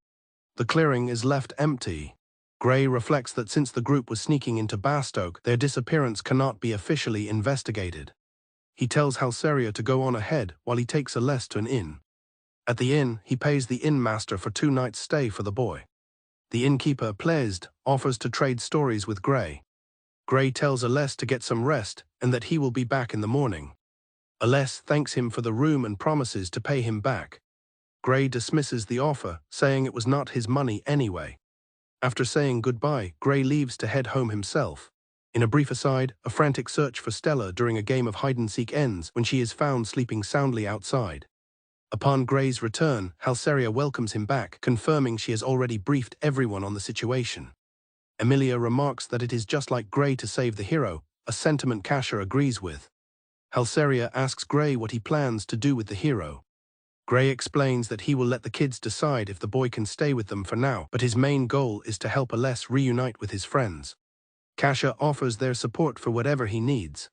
The clearing is left empty. Gray reflects that since the group was sneaking into Bastoke, their disappearance cannot be officially investigated. He tells Halseria to go on ahead while he takes Aless to an inn. At the inn, he pays the innmaster for 2 nights' stay for the boy. The innkeeper, pleased, offers to trade stories with Gray. Gray tells Aless to get some rest and that he will be back in the morning. Aless thanks him for the room and promises to pay him back. Gray dismisses the offer, saying it was not his money anyway. After saying goodbye, Gray leaves to head home himself. In a brief aside, a frantic search for Stella during a game of hide-and-seek ends when she is found sleeping soundly outside. Upon Gray's return, Halseria welcomes him back, confirming she has already briefed everyone on the situation. Emilia remarks that it is just like Gray to save the hero, a sentiment Kasha agrees with. Halseria asks Gray what he plans to do with the hero. Gray explains that he will let the kids decide if the boy can stay with them for now, but his main goal is to help Aless reunite with his friends. Kasha offers their support for whatever he needs.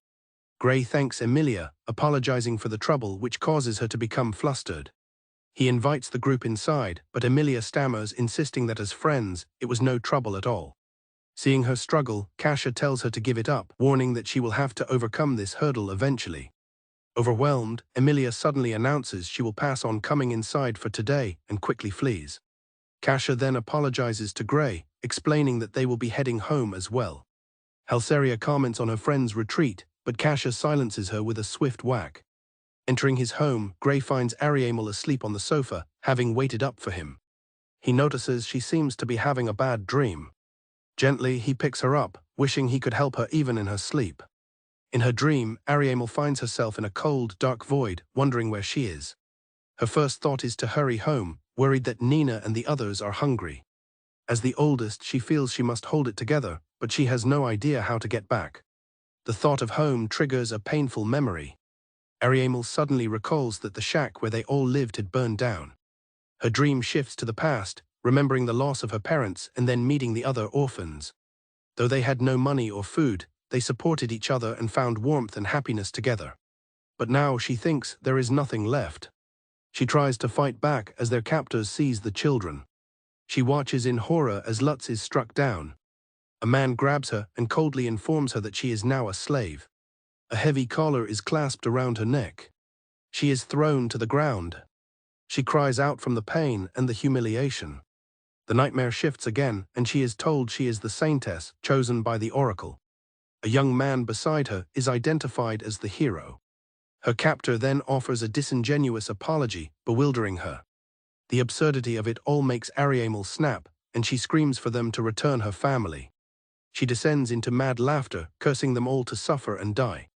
Gray thanks Emilia, apologizing for the trouble which causes her to become flustered. He invites the group inside, but Emilia stammers, insisting that as friends, it was no trouble at all. Seeing her struggle, Kasha tells her to give it up, warning that she will have to overcome this hurdle eventually. Overwhelmed, Emilia suddenly announces she will pass on coming inside for today and quickly flees. Kasha then apologizes to Gray, explaining that they will be heading home as well. Halseria comments on her friend's retreat, but Kasha silences her with a swift whack. Entering his home, Gray finds Ariamel asleep on the sofa, having waited up for him. He notices she seems to be having a bad dream. Gently, he picks her up, wishing he could help her even in her sleep. In her dream, Ariamel finds herself in a cold, dark void, wondering where she is. Her first thought is to hurry home, worried that Nina and the others are hungry. As the oldest, she feels she must hold it together, but she has no idea how to get back. The thought of home triggers a painful memory. Ariamel suddenly recalls that the shack where they all lived had burned down. Her dream shifts to the past, remembering the loss of her parents and then meeting the other orphans. Though they had no money or food, they supported each other and found warmth and happiness together. But now she thinks there is nothing left. She tries to fight back as their captors seize the children. She watches in horror as Lutz is struck down. A man grabs her and coldly informs her that she is now a slave. A heavy collar is clasped around her neck. She is thrown to the ground. She cries out from the pain and the humiliation. The nightmare shifts again, and she is told she is the Saintess, chosen by the Oracle. A young man beside her is identified as the hero. Her captor then offers a disingenuous apology, bewildering her. The absurdity of it all makes Ariamel snap, and she screams for them to return her family. She descends into mad laughter, cursing them all to suffer and die.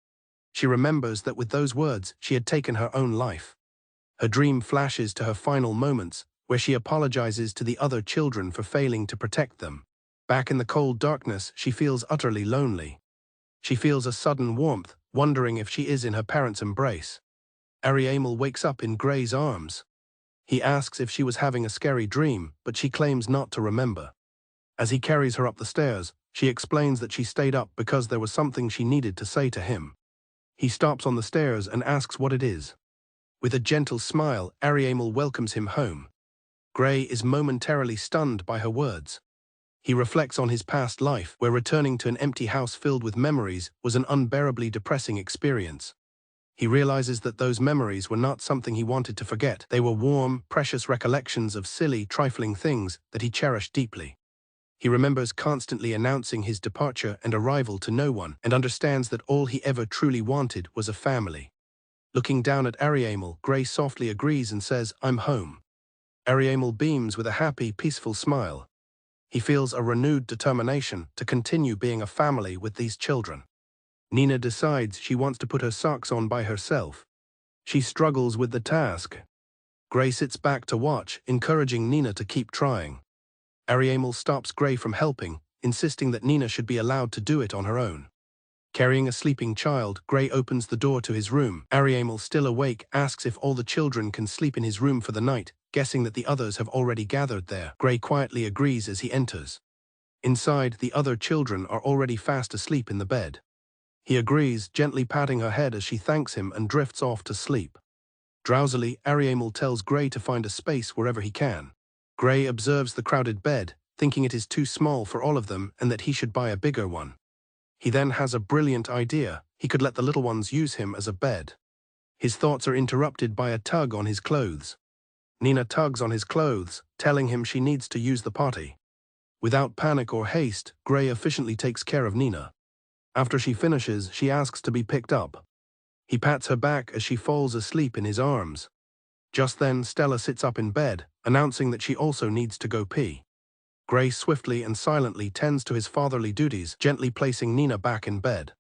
She remembers that with those words, she had taken her own life. Her dream flashes to her final moments, where she apologizes to the other children for failing to protect them. Back in the cold darkness, she feels utterly lonely. She feels a sudden warmth, wondering if she is in her parents' embrace. Ariamel wakes up in Gray's arms. He asks if she was having a scary dream, but she claims not to remember. As he carries her up the stairs, she explains that she stayed up because there was something she needed to say to him. He stops on the stairs and asks what it is. With a gentle smile, Ariamel welcomes him home. Gray is momentarily stunned by her words. He reflects on his past life, where returning to an empty house filled with memories was an unbearably depressing experience. He realizes that those memories were not something he wanted to forget. They were warm, precious recollections of silly, trifling things that he cherished deeply. He remembers constantly announcing his departure and arrival to no one, and understands that all he ever truly wanted was a family. Looking down at Ariamel, Gray softly agrees and says, "I'm home." Ariamel beams with a happy, peaceful smile. He feels a renewed determination to continue being a family with these children. Nina decides she wants to put her socks on by herself. She struggles with the task. Gray sits back to watch, encouraging Nina to keep trying. Ariamel stops Gray from helping, insisting that Nina should be allowed to do it on her own. Carrying a sleeping child, Gray opens the door to his room. Ariamel, still awake, asks if all the children can sleep in his room for the night, guessing that the others have already gathered there. Gray quietly agrees as he enters. Inside, the other children are already fast asleep in the bed. He agrees, gently patting her head as she thanks him and drifts off to sleep. Drowsily, Ariamel tells Gray to find a space wherever he can. Gray observes the crowded bed, thinking it is too small for all of them and that he should buy a bigger one. He then has a brilliant idea. He could let the little ones use him as a bed. His thoughts are interrupted by a tug on his clothes. Nina tugs on his clothes, telling him she needs to use the potty. Without panic or haste, Gray efficiently takes care of Nina. After she finishes, she asks to be picked up. He pats her back as she falls asleep in his arms. Just then, Stella sits up in bed, announcing that she also needs to go pee. Gray swiftly and silently tends to his fatherly duties, gently placing Nina back in bed.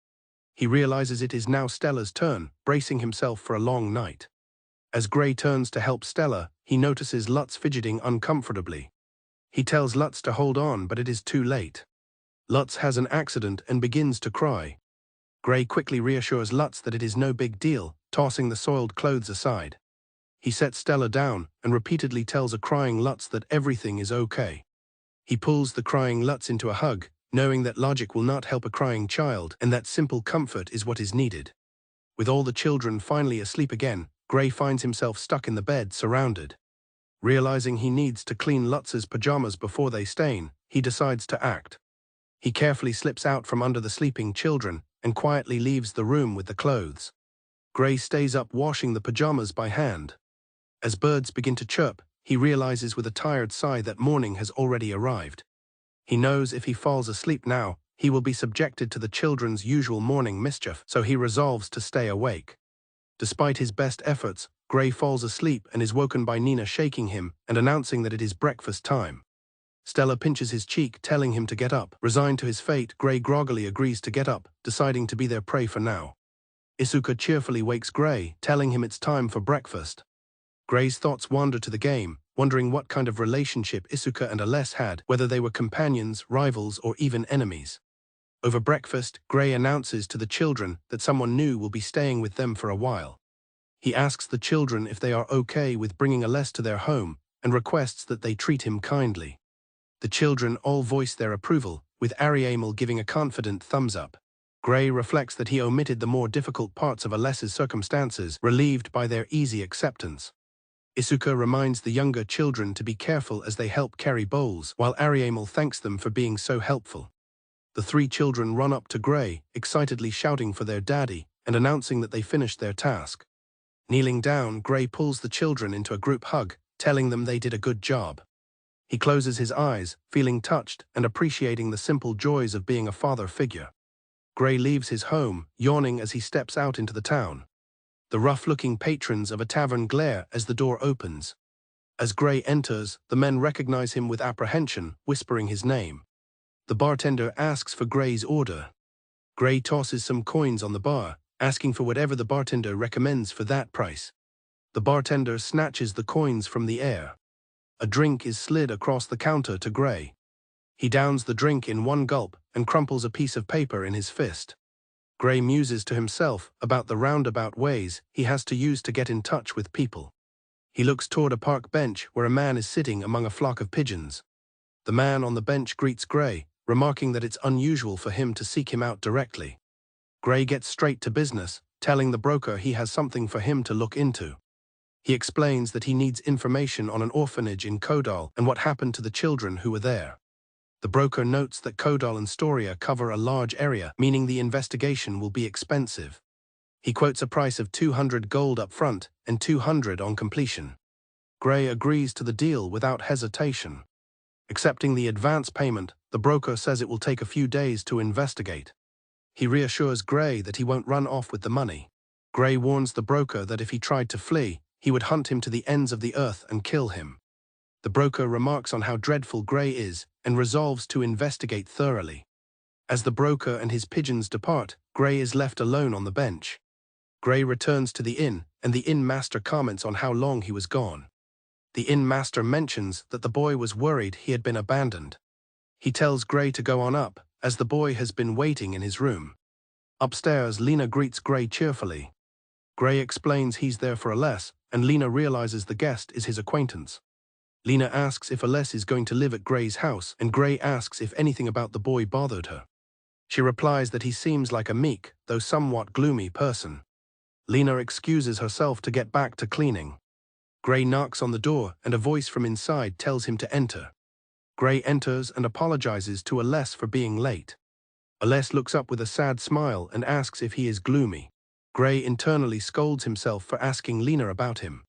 He realizes it is now Stella's turn, bracing himself for a long night. As Gray turns to help Stella, he notices Lutz fidgeting uncomfortably. He tells Lutz to hold on, but it is too late. Lutz has an accident and begins to cry. Gray quickly reassures Lutz that it is no big deal, tossing the soiled clothes aside. He sets Stella down and repeatedly tells a crying Lutz that everything is okay. He pulls the crying Lutz into a hug, knowing that logic will not help a crying child and that simple comfort is what is needed. With all the children finally asleep again, Gray finds himself stuck in the bed, surrounded. Realizing he needs to clean Lutz's pajamas before they stain, he decides to act. He carefully slips out from under the sleeping children and quietly leaves the room with the clothes. Gray stays up washing the pajamas by hand. As birds begin to chirp, he realizes with a tired sigh that morning has already arrived. He knows if he falls asleep now, he will be subjected to the children's usual morning mischief, so he resolves to stay awake. Despite his best efforts, Gray falls asleep and is woken by Nina shaking him and announcing that it is breakfast time. Stella pinches his cheek, telling him to get up. Resigned to his fate, Gray groggily agrees to get up, deciding to be their prey for now. Isuka cheerfully wakes Gray, telling him it's time for breakfast. Gray's thoughts wander to the game, wondering what kind of relationship Isuka and Aless had, whether they were companions, rivals, or even enemies. Over breakfast, Gray announces to the children that someone new will be staying with them for a while. He asks the children if they are okay with bringing Aless to their home, and requests that they treat him kindly. The children all voice their approval, with Ariamel giving a confident thumbs up. Gray reflects that he omitted the more difficult parts of Aless's circumstances, relieved by their easy acceptance. Isuka reminds the younger children to be careful as they help carry bowls, while Ariamel thanks them for being so helpful. The three children run up to Gray, excitedly shouting for their daddy, and announcing that they finished their task. Kneeling down, Gray pulls the children into a group hug, telling them they did a good job. He closes his eyes, feeling touched and appreciating the simple joys of being a father figure. Gray leaves his home, yawning as he steps out into the town. The rough-looking patrons of a tavern glare as the door opens. As Gray enters, the men recognize him with apprehension, whispering his name. The bartender asks for Gray's order. Gray tosses some coins on the bar, asking for whatever the bartender recommends for that price. The bartender snatches the coins from the air. A drink is slid across the counter to Gray. He downs the drink in one gulp and crumples a piece of paper in his fist. Gray muses to himself about the roundabout ways he has to use to get in touch with people. He looks toward a park bench where a man is sitting among a flock of pigeons. The man on the bench greets Gray, remarking that it's unusual for him to seek him out directly. Gray gets straight to business, telling the broker he has something for him to look into. He explains that he needs information on an orphanage in Kodal and what happened to the children who were there. The broker notes that Kodal and Storia cover a large area, meaning the investigation will be expensive. He quotes a price of 200 gold up front and 200 on completion. Gray agrees to the deal without hesitation. Accepting the advance payment, the broker says it will take a few days to investigate. He reassures Gray that he won't run off with the money. Gray warns the broker that if he tried to flee, he would hunt him to the ends of the earth and kill him. The broker remarks on how dreadful Gray is and resolves to investigate thoroughly. As the broker and his pigeons depart, Gray is left alone on the bench. Gray returns to the inn, and the inn master comments on how long he was gone. The inn master mentions that the boy was worried he had been abandoned. He tells Gray to go on up, as the boy has been waiting in his room. Upstairs, Lena greets Gray cheerfully. Gray explains he's there for Aless, and Lena realizes the guest is his acquaintance. Lena asks if Aless is going to live at Gray's house, and Gray asks if anything about the boy bothered her. She replies that he seems like a meek, though somewhat gloomy person. Lena excuses herself to get back to cleaning. Gray knocks on the door, and a voice from inside tells him to enter. Gray enters and apologizes to Aless for being late. Aless looks up with a sad smile and asks if he is gloomy. Gray internally scolds himself for asking Lena about him.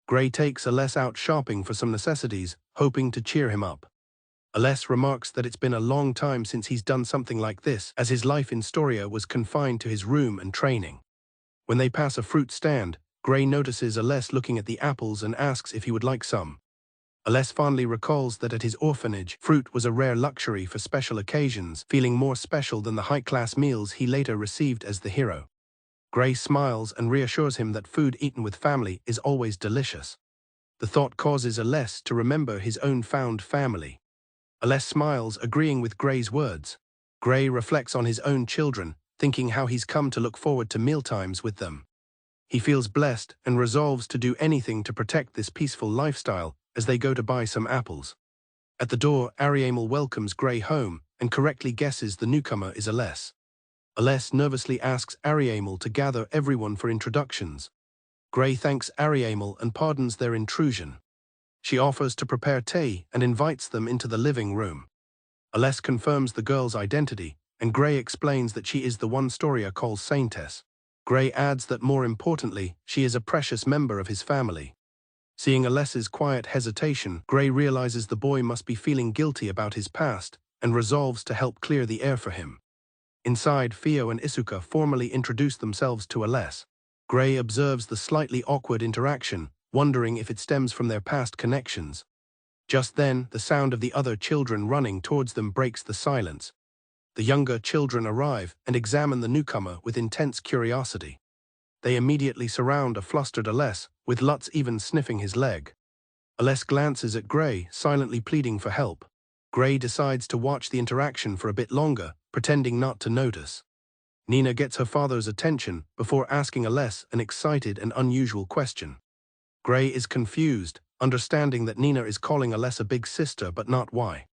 Gray takes Aless out shopping for some necessities, hoping to cheer him up. Aless remarks that it's been a long time since he's done something like this, as his life in Storia was confined to his room and training. When they pass a fruit stand, Gray notices Aless looking at the apples and asks if he would like some. Aless fondly recalls that at his orphanage, fruit was a rare luxury for special occasions, feeling more special than the high-class meals he later received as the hero. Gray smiles and reassures him that food eaten with family is always delicious. The thought causes Aless to remember his own found family. Aless smiles, agreeing with Gray's words. Gray reflects on his own children, thinking how he's come to look forward to mealtimes with them. He feels blessed and resolves to do anything to protect this peaceful lifestyle as they go to buy some apples. At the door, Ariamel welcomes Gray home and correctly guesses the newcomer is Aless. Aless nervously asks Ariamel to gather everyone for introductions. Gray thanks Ariamel and pardons their intrusion. She offers to prepare tea and invites them into the living room. Aless confirms the girl's identity, and Gray explains that she is the one Storia calls Saintess. Gray adds that more importantly, she is a precious member of his family. Seeing Aless's quiet hesitation, Gray realizes the boy must be feeling guilty about his past and resolves to help clear the air for him. Inside, Fio and Isuka formally introduce themselves to Aless. Gray observes the slightly awkward interaction, wondering if it stems from their past connections. Just then, the sound of the other children running towards them breaks the silence. The younger children arrive and examine the newcomer with intense curiosity. They immediately surround a flustered Aless, with Lutz even sniffing his leg. Aless glances at Gray, silently pleading for help. Gray decides to watch the interaction for a bit longer, pretending not to notice. Nina gets her father's attention before asking Aless an excited and unusual question. Gray is confused, understanding that Nina is calling Aless a big sister but not why.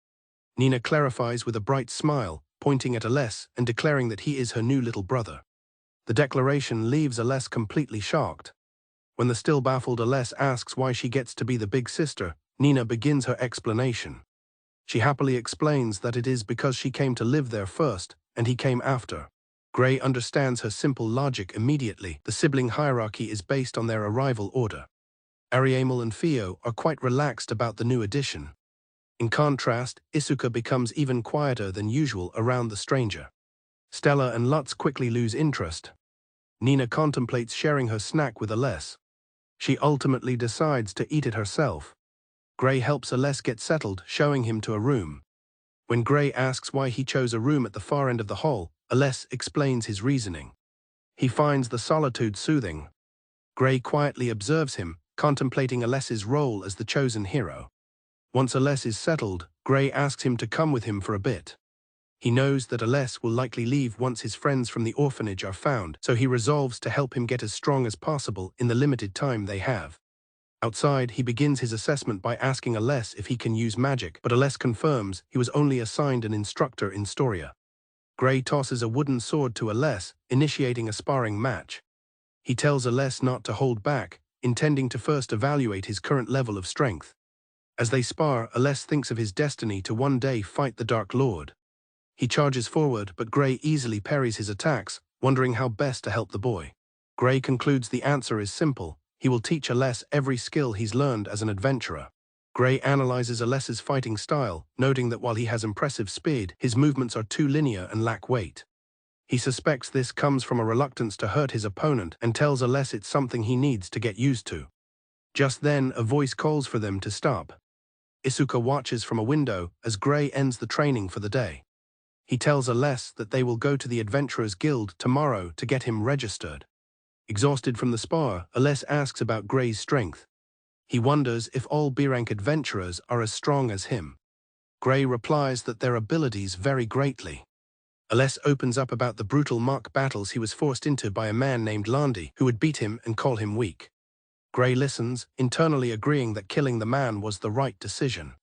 Nina clarifies with a bright smile, pointing at Aless and declaring that he is her new little brother. The declaration leaves Aless completely shocked. When the still baffled Aless asks why she gets to be the big sister, Nina begins her explanation. She happily explains that it is because she came to live there first, and he came after. Gray understands her simple logic immediately. The sibling hierarchy is based on their arrival order. Ariamel and Theo are quite relaxed about the new addition. In contrast, Isuka becomes even quieter than usual around the stranger. Stella and Lutz quickly lose interest. Nina contemplates sharing her snack with Aless. She ultimately decides to eat it herself. Gray helps Aless get settled, showing him to a room. When Gray asks why he chose a room at the far end of the hall, Aless explains his reasoning. He finds the solitude soothing. Gray quietly observes him, contemplating Aless's role as the chosen hero. Once Aless is settled, Gray asks him to come with him for a bit. He knows that Aless will likely leave once his friends from the orphanage are found, so he resolves to help him get as strong as possible in the limited time they have. Outside, he begins his assessment by asking Aless if he can use magic, but Aless confirms he was only assigned an instructor in Storia. Gray tosses a wooden sword to Aless, initiating a sparring match. He tells Aless not to hold back, intending to first evaluate his current level of strength. As they spar, Aless thinks of his destiny to one day fight the Dark Lord. He charges forward, but Gray easily parries his attacks, wondering how best to help the boy. Gray concludes the answer is simple. He will teach Aless every skill he's learned as an adventurer. Gray analyzes Aless's fighting style, noting that while he has impressive speed, his movements are too linear and lack weight. He suspects this comes from a reluctance to hurt his opponent and tells Aless it's something he needs to get used to. Just then, a voice calls for them to stop. Isuka watches from a window as Gray ends the training for the day. He tells Aless that they will go to the Adventurers Guild tomorrow to get him registered. Exhausted from the spar, Aless asks about Gray's strength. He wonders if all B-rank adventurers are as strong as him. Gray replies that their abilities vary greatly. Aless opens up about the brutal mock battles he was forced into by a man named Landi, who would beat him and call him weak. Gray listens, internally agreeing that killing the man was the right decision.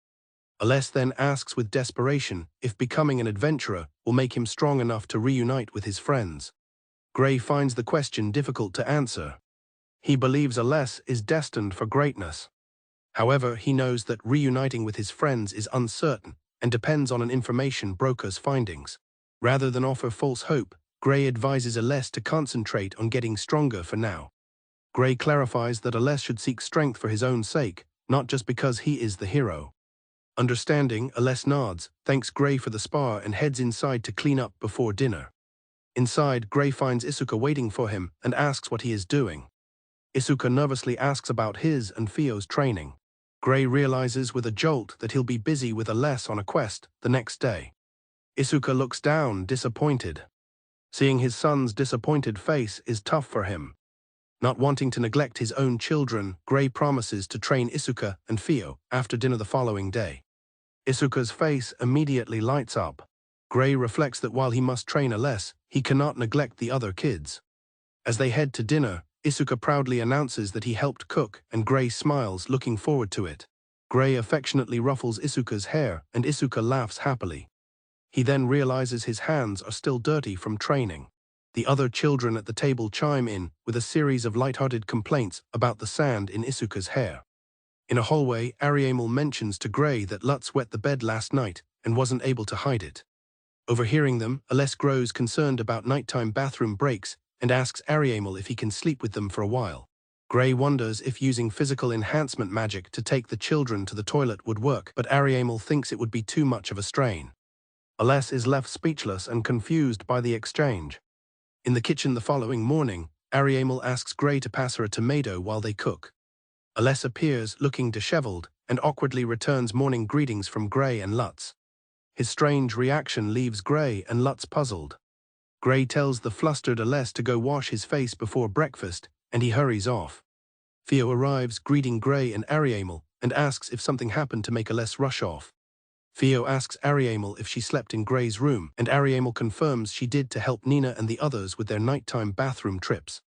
Aless then asks with desperation if becoming an adventurer will make him strong enough to reunite with his friends. Gray finds the question difficult to answer. He believes Aless is destined for greatness. However, he knows that reuniting with his friends is uncertain and depends on an information broker's findings. Rather than offer false hope, Gray advises Aless to concentrate on getting stronger for now. Gray clarifies that Aless should seek strength for his own sake, not just because he is the hero. Understanding, Aless nods, thanks Gray for the spar and heads inside to clean up before dinner. Inside, Gray finds Isuka waiting for him and asks what he is doing. Isuka nervously asks about his and Theo's training. Gray realizes with a jolt that he'll be busy with Aless on a quest the next day. Isuka looks down, disappointed. Seeing his son's disappointed face is tough for him. Not wanting to neglect his own children, Gray promises to train Isuka and Theo after dinner the following day. Isuka's face immediately lights up. Gray reflects that while he must train Aless, he cannot neglect the other kids. As they head to dinner, Isuka proudly announces that he helped cook, and Gray smiles, looking forward to it. Gray affectionately ruffles Isuka's hair, and Isuka laughs happily. He then realizes his hands are still dirty from training. The other children at the table chime in with a series of light-hearted complaints about the sand in Isuka's hair. In a hallway, Ariamel mentions to Gray that Lutz wet the bed last night and wasn't able to hide it. Overhearing them, Aless grows concerned about nighttime bathroom breaks and asks Ariamel if he can sleep with them for a while. Gray wonders if using physical enhancement magic to take the children to the toilet would work, but Ariamel thinks it would be too much of a strain. Aless is left speechless and confused by the exchange. In the kitchen the following morning, Ariamel asks Gray to pass her a tomato while they cook. Aless appears, looking disheveled, and awkwardly returns morning greetings from Gray and Lutz. His strange reaction leaves Gray and Lutz puzzled. Gray tells the flustered Aless to go wash his face before breakfast, and he hurries off. Theo arrives, greeting Gray and Ariamel, and asks if something happened to make Aless rush off. Theo asks Ariamel if she slept in Gray's room, and Ariamel confirms she did to help Nina and the others with their nighttime bathroom trips.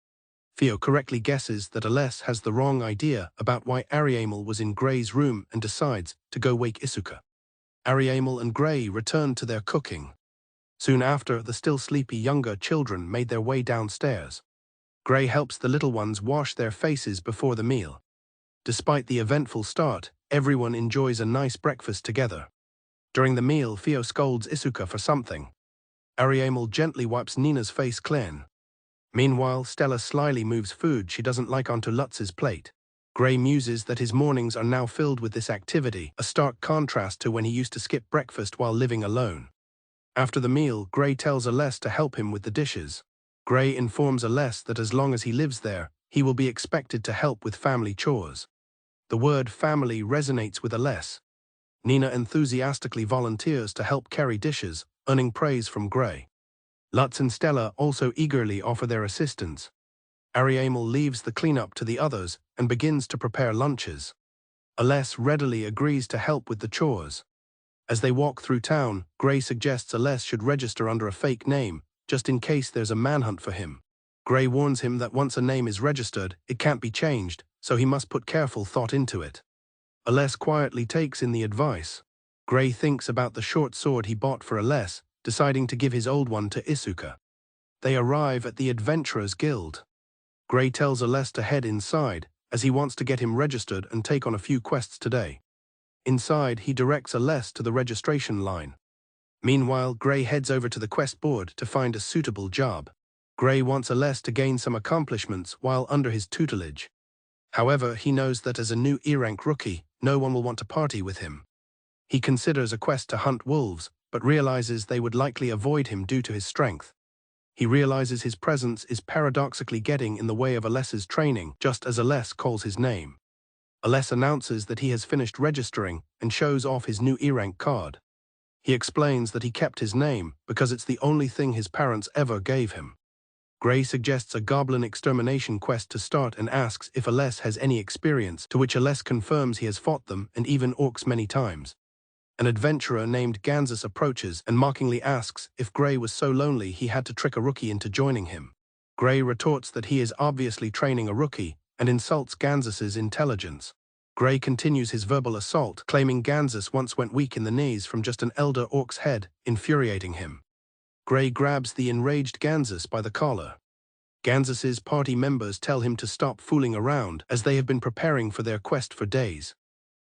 Theo correctly guesses that Aless has the wrong idea about why Ariamel was in Gray's room and decides to go wake Isuka. Ariamel and Gray return to their cooking. Soon after, the still sleepy younger children made their way downstairs. Gray helps the little ones wash their faces before the meal. Despite the eventful start, everyone enjoys a nice breakfast together. During the meal, Theo scolds Isuka for something. Ariamel gently wipes Nina's face clean. Meanwhile, Stella slyly moves food she doesn't like onto Lutz's plate. Gray muses that his mornings are now filled with this activity, a stark contrast to when he used to skip breakfast while living alone. After the meal, Gray tells Aless to help him with the dishes. Gray informs Aless that as long as he lives there, he will be expected to help with family chores. The word family resonates with Aless. Nina enthusiastically volunteers to help carry dishes, earning praise from Gray. Lutz and Stella also eagerly offer their assistance. Ariamel leaves the cleanup to the others and begins to prepare lunches. Aless readily agrees to help with the chores. As they walk through town, Gray suggests Aless should register under a fake name, just in case there's a manhunt for him. Gray warns him that once a name is registered, it can't be changed, so he must put careful thought into it. Aless quietly takes in the advice. Gray thinks about the short sword he bought for Aless, deciding to give his old one to Isuka. They arrive at the Adventurers Guild. Gray tells Aless to head inside, as he wants to get him registered and take on a few quests today. Inside, he directs Aless to the registration line. Meanwhile, Gray heads over to the quest board to find a suitable job. Gray wants Aless to gain some accomplishments while under his tutelage. However, he knows that as a new E-rank rookie, no one will want to party with him. He considers a quest to hunt wolves, but realizes they would likely avoid him due to his strength. He realizes his presence is paradoxically getting in the way of Aless's training, just as Aless calls his name. Aless announces that he has finished registering and shows off his new E-rank card. He explains that he kept his name because it's the only thing his parents ever gave him. Gray suggests a goblin extermination quest to start and asks if Aless has any experience, to which Aless confirms he has fought them and even orcs many times. An adventurer named Ganzus approaches and mockingly asks if Gray was so lonely he had to trick a rookie into joining him. Gray retorts that he is obviously training a rookie and insults Ganzus's intelligence. Gray continues his verbal assault, claiming Ganzus once went weak in the knees from just an elder orc's head, infuriating him. Gray grabs the enraged Ganzus by the collar. Ganzus's party members tell him to stop fooling around, as they have been preparing for their quest for days.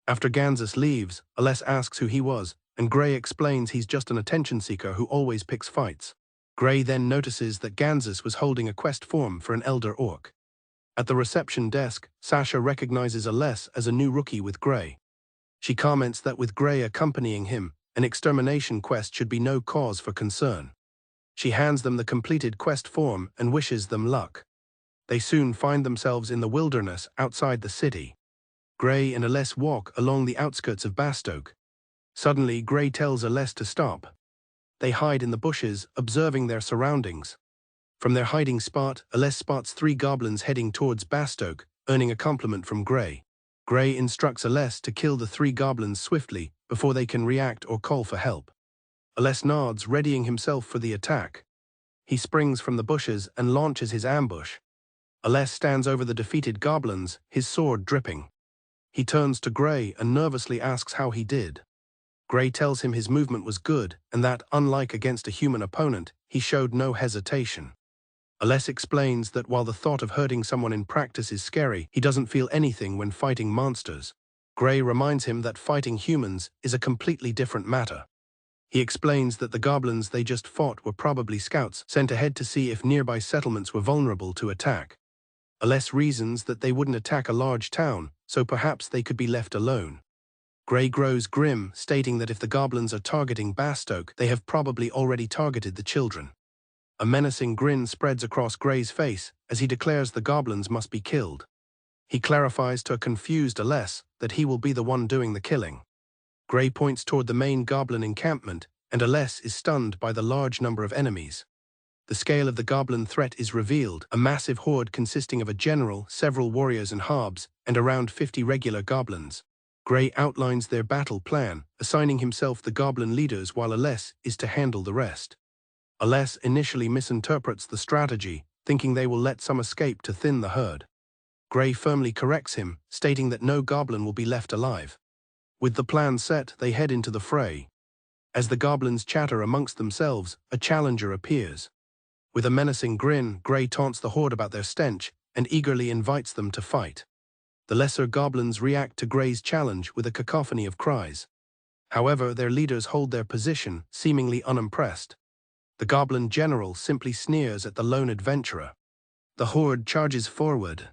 After Ganzus leaves, Aless asks who he was, and Gray explains he's just an attention seeker who always picks fights. Gray then notices that Ganzus was holding a quest form for an elder orc. At the reception desk, Sasha recognizes Aless as a new rookie with Gray. She comments that with Gray accompanying him, an extermination quest should be no cause for concern. She hands them the completed quest form and wishes them luck. They soon find themselves in the wilderness outside the city. Gray and Aless walk along the outskirts of Bastoke. Suddenly, Gray tells Aless to stop. They hide in the bushes, observing their surroundings. From their hiding spot, Aless spots 3 goblins heading towards Bastoke, earning a compliment from Gray. Gray instructs Aless to kill the 3 goblins swiftly before they can react or call for help. Aless nods, readying himself for the attack. He springs from the bushes and launches his ambush. Aless stands over the defeated goblins, his sword dripping. He turns to Gray and nervously asks how he did. Gray tells him his movement was good and that, unlike against a human opponent, he showed no hesitation. Aless explains that while the thought of hurting someone in practice is scary, he doesn't feel anything when fighting monsters. Gray reminds him that fighting humans is a completely different matter. He explains that the goblins they just fought were probably scouts sent ahead to see if nearby settlements were vulnerable to attack. Aless reasons that they wouldn't attack a large town, so perhaps they could be left alone. Gray grows grim, stating that if the goblins are targeting Bastoke, they have probably already targeted the children. A menacing grin spreads across Gray's face as he declares the goblins must be killed. He clarifies to a confused Aless that he will be the one doing the killing. Gray points toward the main goblin encampment, and Aless is stunned by the large number of enemies. The scale of the goblin threat is revealed, a massive horde consisting of a general, several warriors and harbs, and around 50 regular goblins. Gray outlines their battle plan, assigning himself the goblin leaders while Aless is to handle the rest. Aless initially misinterprets the strategy, thinking they will let some escape to thin the herd. Gray firmly corrects him, stating that no goblin will be left alive. With the plan set, they head into the fray. As the goblins chatter amongst themselves, a challenger appears. With a menacing grin, Gray taunts the horde about their stench and eagerly invites them to fight. The lesser goblins react to Gray's challenge with a cacophony of cries. However, their leaders hold their position, seemingly unimpressed. The goblin general simply sneers at the lone adventurer. The horde charges forward.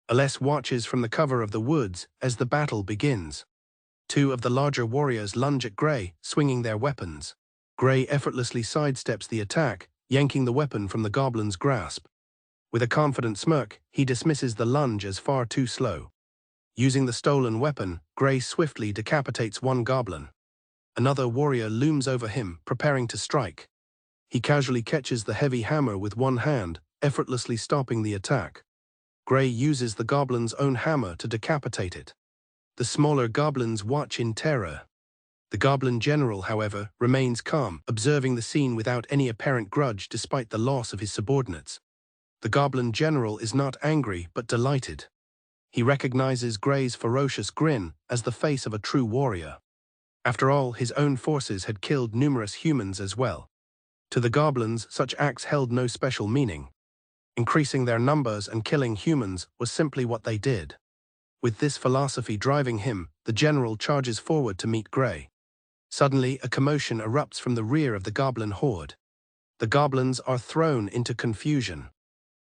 Aless watches from the cover of the woods as the battle begins. Two of the larger warriors lunge at Gray, swinging their weapons. Gray effortlessly sidesteps the attack, yanking the weapon from the goblin's grasp. With a confident smirk, he dismisses the lunge as far too slow. Using the stolen weapon, Gray swiftly decapitates one goblin. Another warrior looms over him, preparing to strike. He casually catches the heavy hammer with one hand, effortlessly stopping the attack. Gray uses the goblin's own hammer to decapitate it. The smaller goblins watch in terror. The goblin general, however, remains calm, observing the scene without any apparent grudge despite the loss of his subordinates. The goblin general is not angry but delighted. He recognizes Gray's ferocious grin as the face of a true warrior. After all, his own forces had killed numerous humans as well. To the goblins, such acts held no special meaning. Increasing their numbers and killing humans was simply what they did. With this philosophy driving him, the general charges forward to meet Gray. Suddenly, a commotion erupts from the rear of the goblin horde. The goblins are thrown into confusion.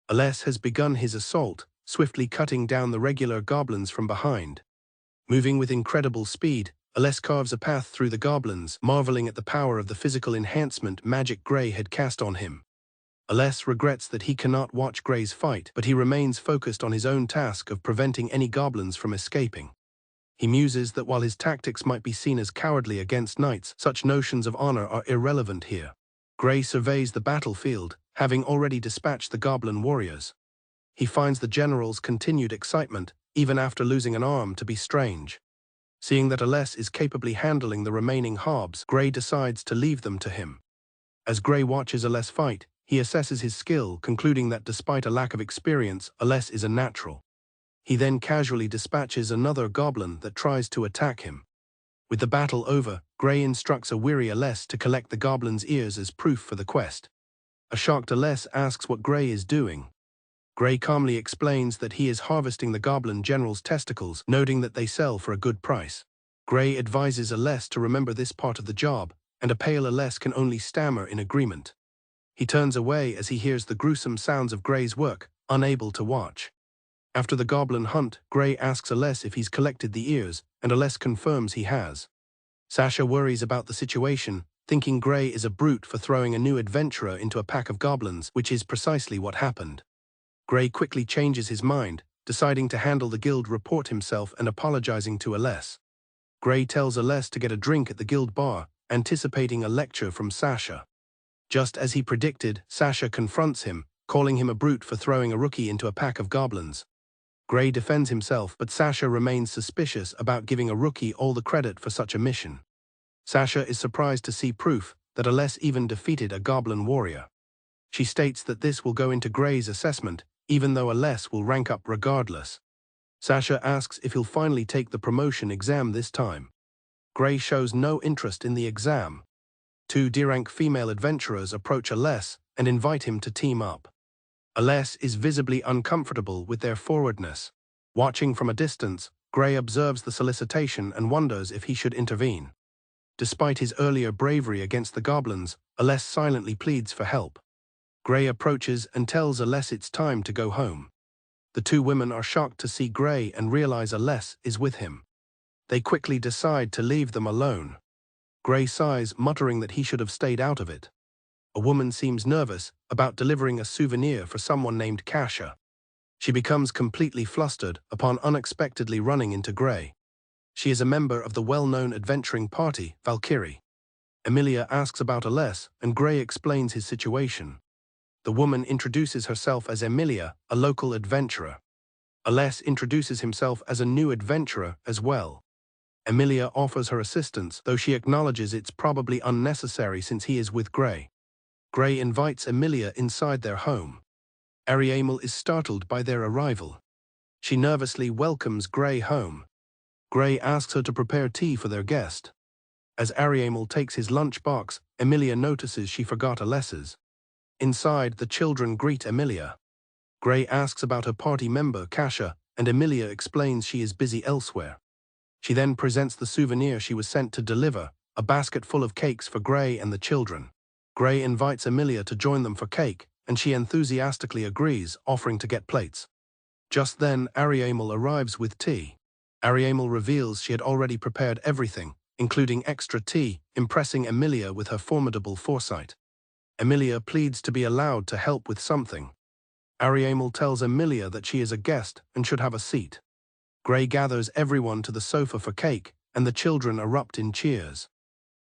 Aless has begun his assault, swiftly cutting down the regular goblins from behind. Moving with incredible speed, Aless carves a path through the goblins, marveling at the power of the physical enhancement magic Gray had cast on him. Aless regrets that he cannot watch Gray's fight, but he remains focused on his own task of preventing any goblins from escaping. He muses that while his tactics might be seen as cowardly against knights, such notions of honor are irrelevant here. Gray surveys the battlefield, having already dispatched the goblin warriors. He finds the general's continued excitement, even after losing an arm, to be strange. Seeing that Aless is capably handling the remaining harbs, Gray decides to leave them to him. As Gray watches Aless fight, he assesses his skill, concluding that despite a lack of experience, Aless is a natural. He then casually dispatches another goblin that tries to attack him. With the battle over, Gray instructs a weary Aless to collect the goblin's ears as proof for the quest. A shocked Aless asks what Gray is doing. Gray calmly explains that he is harvesting the goblin general's testicles, noting that they sell for a good price. Gray advises Aless to remember this part of the job, and a pale Aless can only stammer in agreement. He turns away as he hears the gruesome sounds of Gray's work, unable to watch. After the goblin hunt, Gray asks Aless if he's collected the ears, and Aless confirms he has. Sasha worries about the situation, thinking Gray is a brute for throwing a new adventurer into a pack of goblins, which is precisely what happened. Gray quickly changes his mind, deciding to handle the guild report himself and apologizing to Aless. Gray tells Aless to get a drink at the guild bar, anticipating a lecture from Sasha. Just as he predicted, Sasha confronts him, calling him a brute for throwing a rookie into a pack of goblins. Gray defends himself, but Sasha remains suspicious about giving a rookie all the credit for such a mission. Sasha is surprised to see proof that Aless even defeated a goblin warrior. She states that this will go into Gray's assessment, even though Aless will rank up regardless. Sasha asks if he'll finally take the promotion exam this time. Gray shows no interest in the exam. Two D-rank female adventurers approach Aless and invite him to team up. Aless is visibly uncomfortable with their forwardness. Watching from a distance, Gray observes the solicitation and wonders if he should intervene. Despite his earlier bravery against the goblins, Aless silently pleads for help. Gray approaches and tells Aless it's time to go home. The two women are shocked to see Gray and realize Aless is with him. They quickly decide to leave them alone. Gray sighs, muttering that he should have stayed out of it. A woman seems nervous about delivering a souvenir for someone named Kasha. She becomes completely flustered upon unexpectedly running into Gray. She is a member of the well-known adventuring party, Valkyrie. Emilia asks about Aless, and Gray explains his situation. The woman introduces herself as Emilia, a local adventurer. Aless introduces himself as a new adventurer as well. Emilia offers her assistance, though she acknowledges it's probably unnecessary since he is with Gray. Gray invites Emilia inside their home. Ariamel is startled by their arrival. She nervously welcomes Gray home. Gray asks her to prepare tea for their guest. As Ariamel takes his lunchbox, Emilia notices she forgot Aless's. Inside, the children greet Emilia. Gray asks about her party member, Kasha, and Emilia explains she is busy elsewhere. She then presents the souvenir she was sent to deliver, a basket full of cakes for Gray and the children. Gray invites Emilia to join them for cake, and she enthusiastically agrees, offering to get plates. Just then, Ariamel arrives with tea. Ariamel reveals she had already prepared everything, including extra tea, impressing Emilia with her formidable foresight. Emilia pleads to be allowed to help with something. Ariamel tells Emilia that she is a guest and should have a seat. Gray gathers everyone to the sofa for cake, and the children erupt in cheers.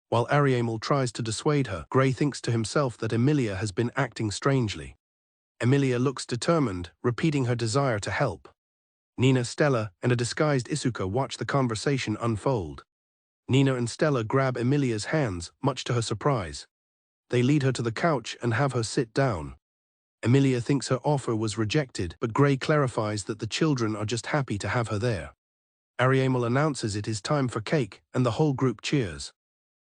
While Ariamel tries to dissuade her, Gray thinks to himself that Emilia has been acting strangely. Emilia looks determined, repeating her desire to help. Nina, Stella, and a disguised Isuka watch the conversation unfold. Nina and Stella grab Emilia's hands, much to her surprise. They lead her to the couch and have her sit down. Emilia thinks her offer was rejected, but Gray clarifies that the children are just happy to have her there. Ariamel announces it is time for cake, and the whole group cheers.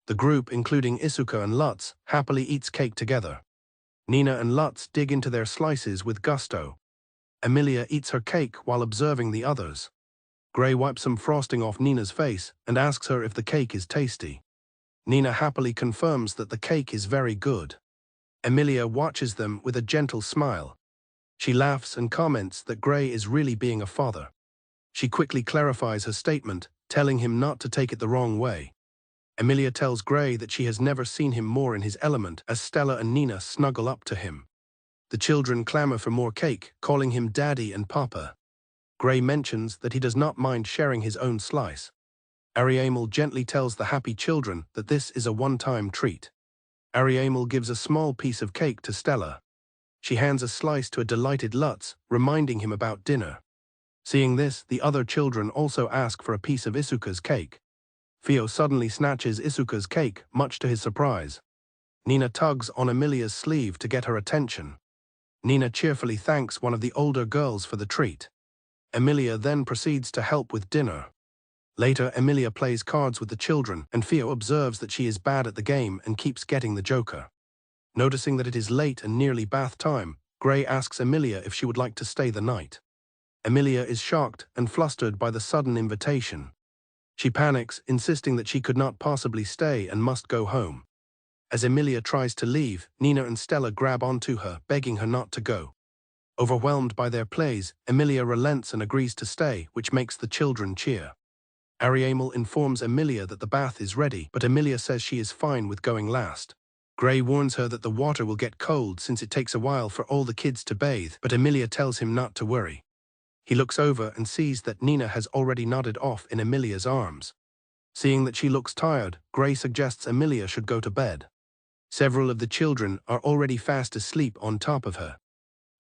The group, including Isuka and Lutz, happily eats cake together. Nina and Lutz dig into their slices with gusto. Emilia eats her cake while observing the others. Gray wipes some frosting off Nina's face and asks her if the cake is tasty. Nina happily confirms that the cake is very good. Emilia watches them with a gentle smile. She laughs and comments that Gray is really being a father. She quickly clarifies her statement, telling him not to take it the wrong way. Emilia tells Gray that she has never seen him more in his element as Stella and Nina snuggle up to him. The children clamor for more cake, calling him Daddy and Papa. Gray mentions that he does not mind sharing his own slice. Ariamel gently tells the happy children that this is a one-time treat. Ariamel gives a small piece of cake to Stella. She hands a slice to a delighted Lutz, reminding him about dinner. Seeing this, the other children also ask for a piece of Isuka's cake. Theo suddenly snatches Isuka's cake, much to his surprise. Nina tugs on Emilia's sleeve to get her attention. Nina cheerfully thanks one of the older girls for the treat. Emilia then proceeds to help with dinner. Later, Emilia plays cards with the children, and Theo observes that she is bad at the game and keeps getting the joker. Noticing that it is late and nearly bath time, Gray asks Emilia if she would like to stay the night. Emilia is shocked and flustered by the sudden invitation. She panics, insisting that she could not possibly stay and must go home. As Emilia tries to leave, Nina and Stella grab onto her, begging her not to go. Overwhelmed by their plays, Emilia relents and agrees to stay, which makes the children cheer. Ariamel informs Emilia that the bath is ready, but Emilia says she is fine with going last. Gray warns her that the water will get cold since it takes a while for all the kids to bathe, but Emilia tells him not to worry. He looks over and sees that Nina has already nodded off in Emilia's arms. Seeing that she looks tired, Gray suggests Emilia should go to bed. Several of the children are already fast asleep on top of her.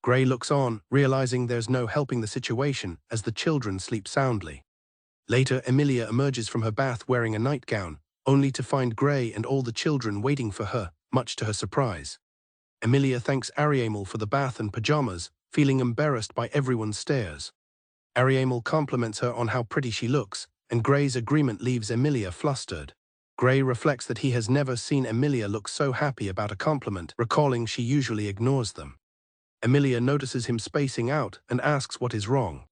Gray looks on, realizing there's no helping the situation as the children sleep soundly. Later, Emilia emerges from her bath wearing a nightgown, only to find Gray and all the children waiting for her, much to her surprise. Emilia thanks Ariamel for the bath and pajamas, feeling embarrassed by everyone's stares. Ariamel compliments her on how pretty she looks, and Gray's agreement leaves Emilia flustered. Gray reflects that he has never seen Emilia look so happy about a compliment, recalling she usually ignores them. Emilia notices him spacing out and asks what is wrong.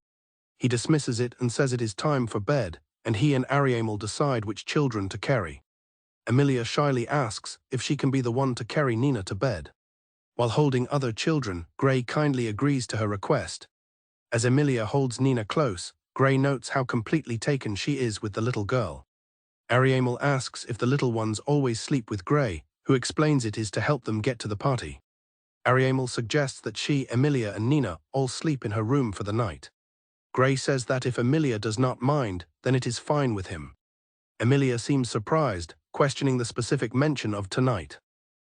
He dismisses it and says it is time for bed, and he and Ariamel decide which children to carry. Emilia shyly asks if she can be the one to carry Nina to bed. While holding other children, Gray kindly agrees to her request. As Emilia holds Nina close, Gray notes how completely taken she is with the little girl. Ariamel asks if the little ones always sleep with Gray, who explains it is to help them get to the party. Ariamel suggests that she, Emilia, and Nina all sleep in her room for the night. Gray says that if Emilia does not mind, then it is fine with him. Emilia seems surprised, questioning the specific mention of tonight.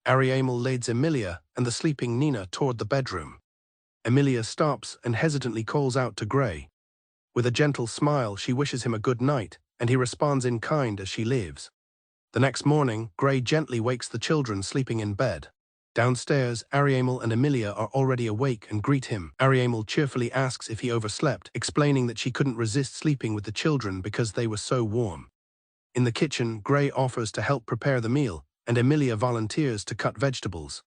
Ariamel leads Emilia and the sleeping Nina toward the bedroom. Emilia stops and hesitantly calls out to Gray. With a gentle smile, she wishes him a good night, and he responds in kind as she leaves. The next morning, Gray gently wakes the children sleeping in bed. Downstairs, Ariamel and Emilia are already awake and greet him. Ariamel cheerfully asks if he overslept, explaining that she couldn't resist sleeping with the children because they were so warm. In the kitchen, Gray offers to help prepare the meal, and Emilia volunteers to cut vegetables.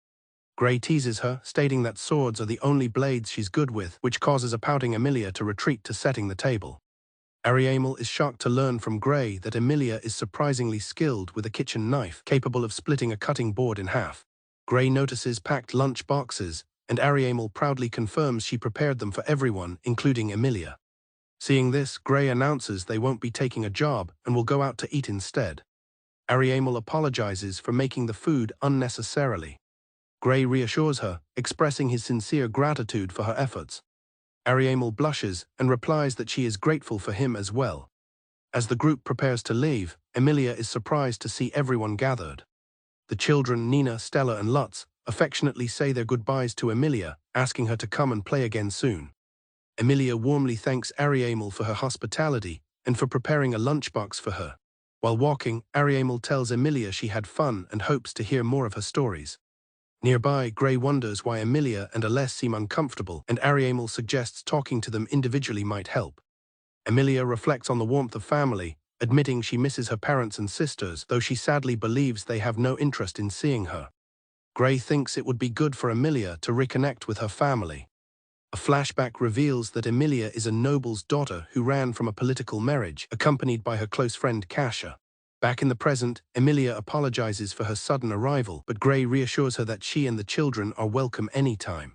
Gray teases her, stating that swords are the only blades she's good with, which causes a pouting Emilia to retreat to setting the table. Ariamel is shocked to learn from Gray that Emilia is surprisingly skilled with a kitchen knife, capable of splitting a cutting board in half. Gray notices packed lunch boxes, and Ariamel proudly confirms she prepared them for everyone, including Emilia. Seeing this, Gray announces they won't be taking a job and will go out to eat instead. Ariamel apologizes for making the food unnecessarily. Gray reassures her, expressing his sincere gratitude for her efforts. Ariamel blushes and replies that she is grateful for him as well. As the group prepares to leave, Emilia is surprised to see everyone gathered. The children, Nina, Stella, and Lutz, affectionately say their goodbyes to Emilia, asking her to come and play again soon. Emilia warmly thanks Ariamel for her hospitality and for preparing a lunchbox for her. While walking, Ariamel tells Emilia she had fun and hopes to hear more of her stories. Nearby, Gray wonders why Emilia and Aless seem uncomfortable, and Ariamel suggests talking to them individually might help. Emilia reflects on the warmth of family, admitting she misses her parents and sisters, though she sadly believes they have no interest in seeing her. Gray thinks it would be good for Emilia to reconnect with her family. A flashback reveals that Emilia is a noble's daughter who ran from a political marriage, accompanied by her close friend Kasia. Back in the present, Emilia apologizes for her sudden arrival, but Gray reassures her that she and the children are welcome anytime.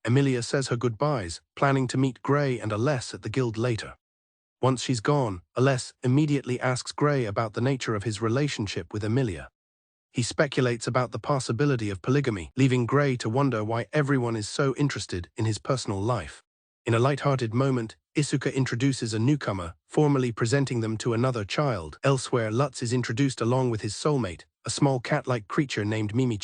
Emilia says her goodbyes, planning to meet Gray and Aless at the guild later. Once she's gone, Aless immediately asks Gray about the nature of his relationship with Emilia. He speculates about the possibility of polygamy, leaving Gray to wonder why everyone is so interested in his personal life. In a light-hearted moment, Isuka introduces a newcomer, formally presenting them to another child. Elsewhere, Lutz is introduced along with his soulmate, a small cat-like creature named Mimi-chan.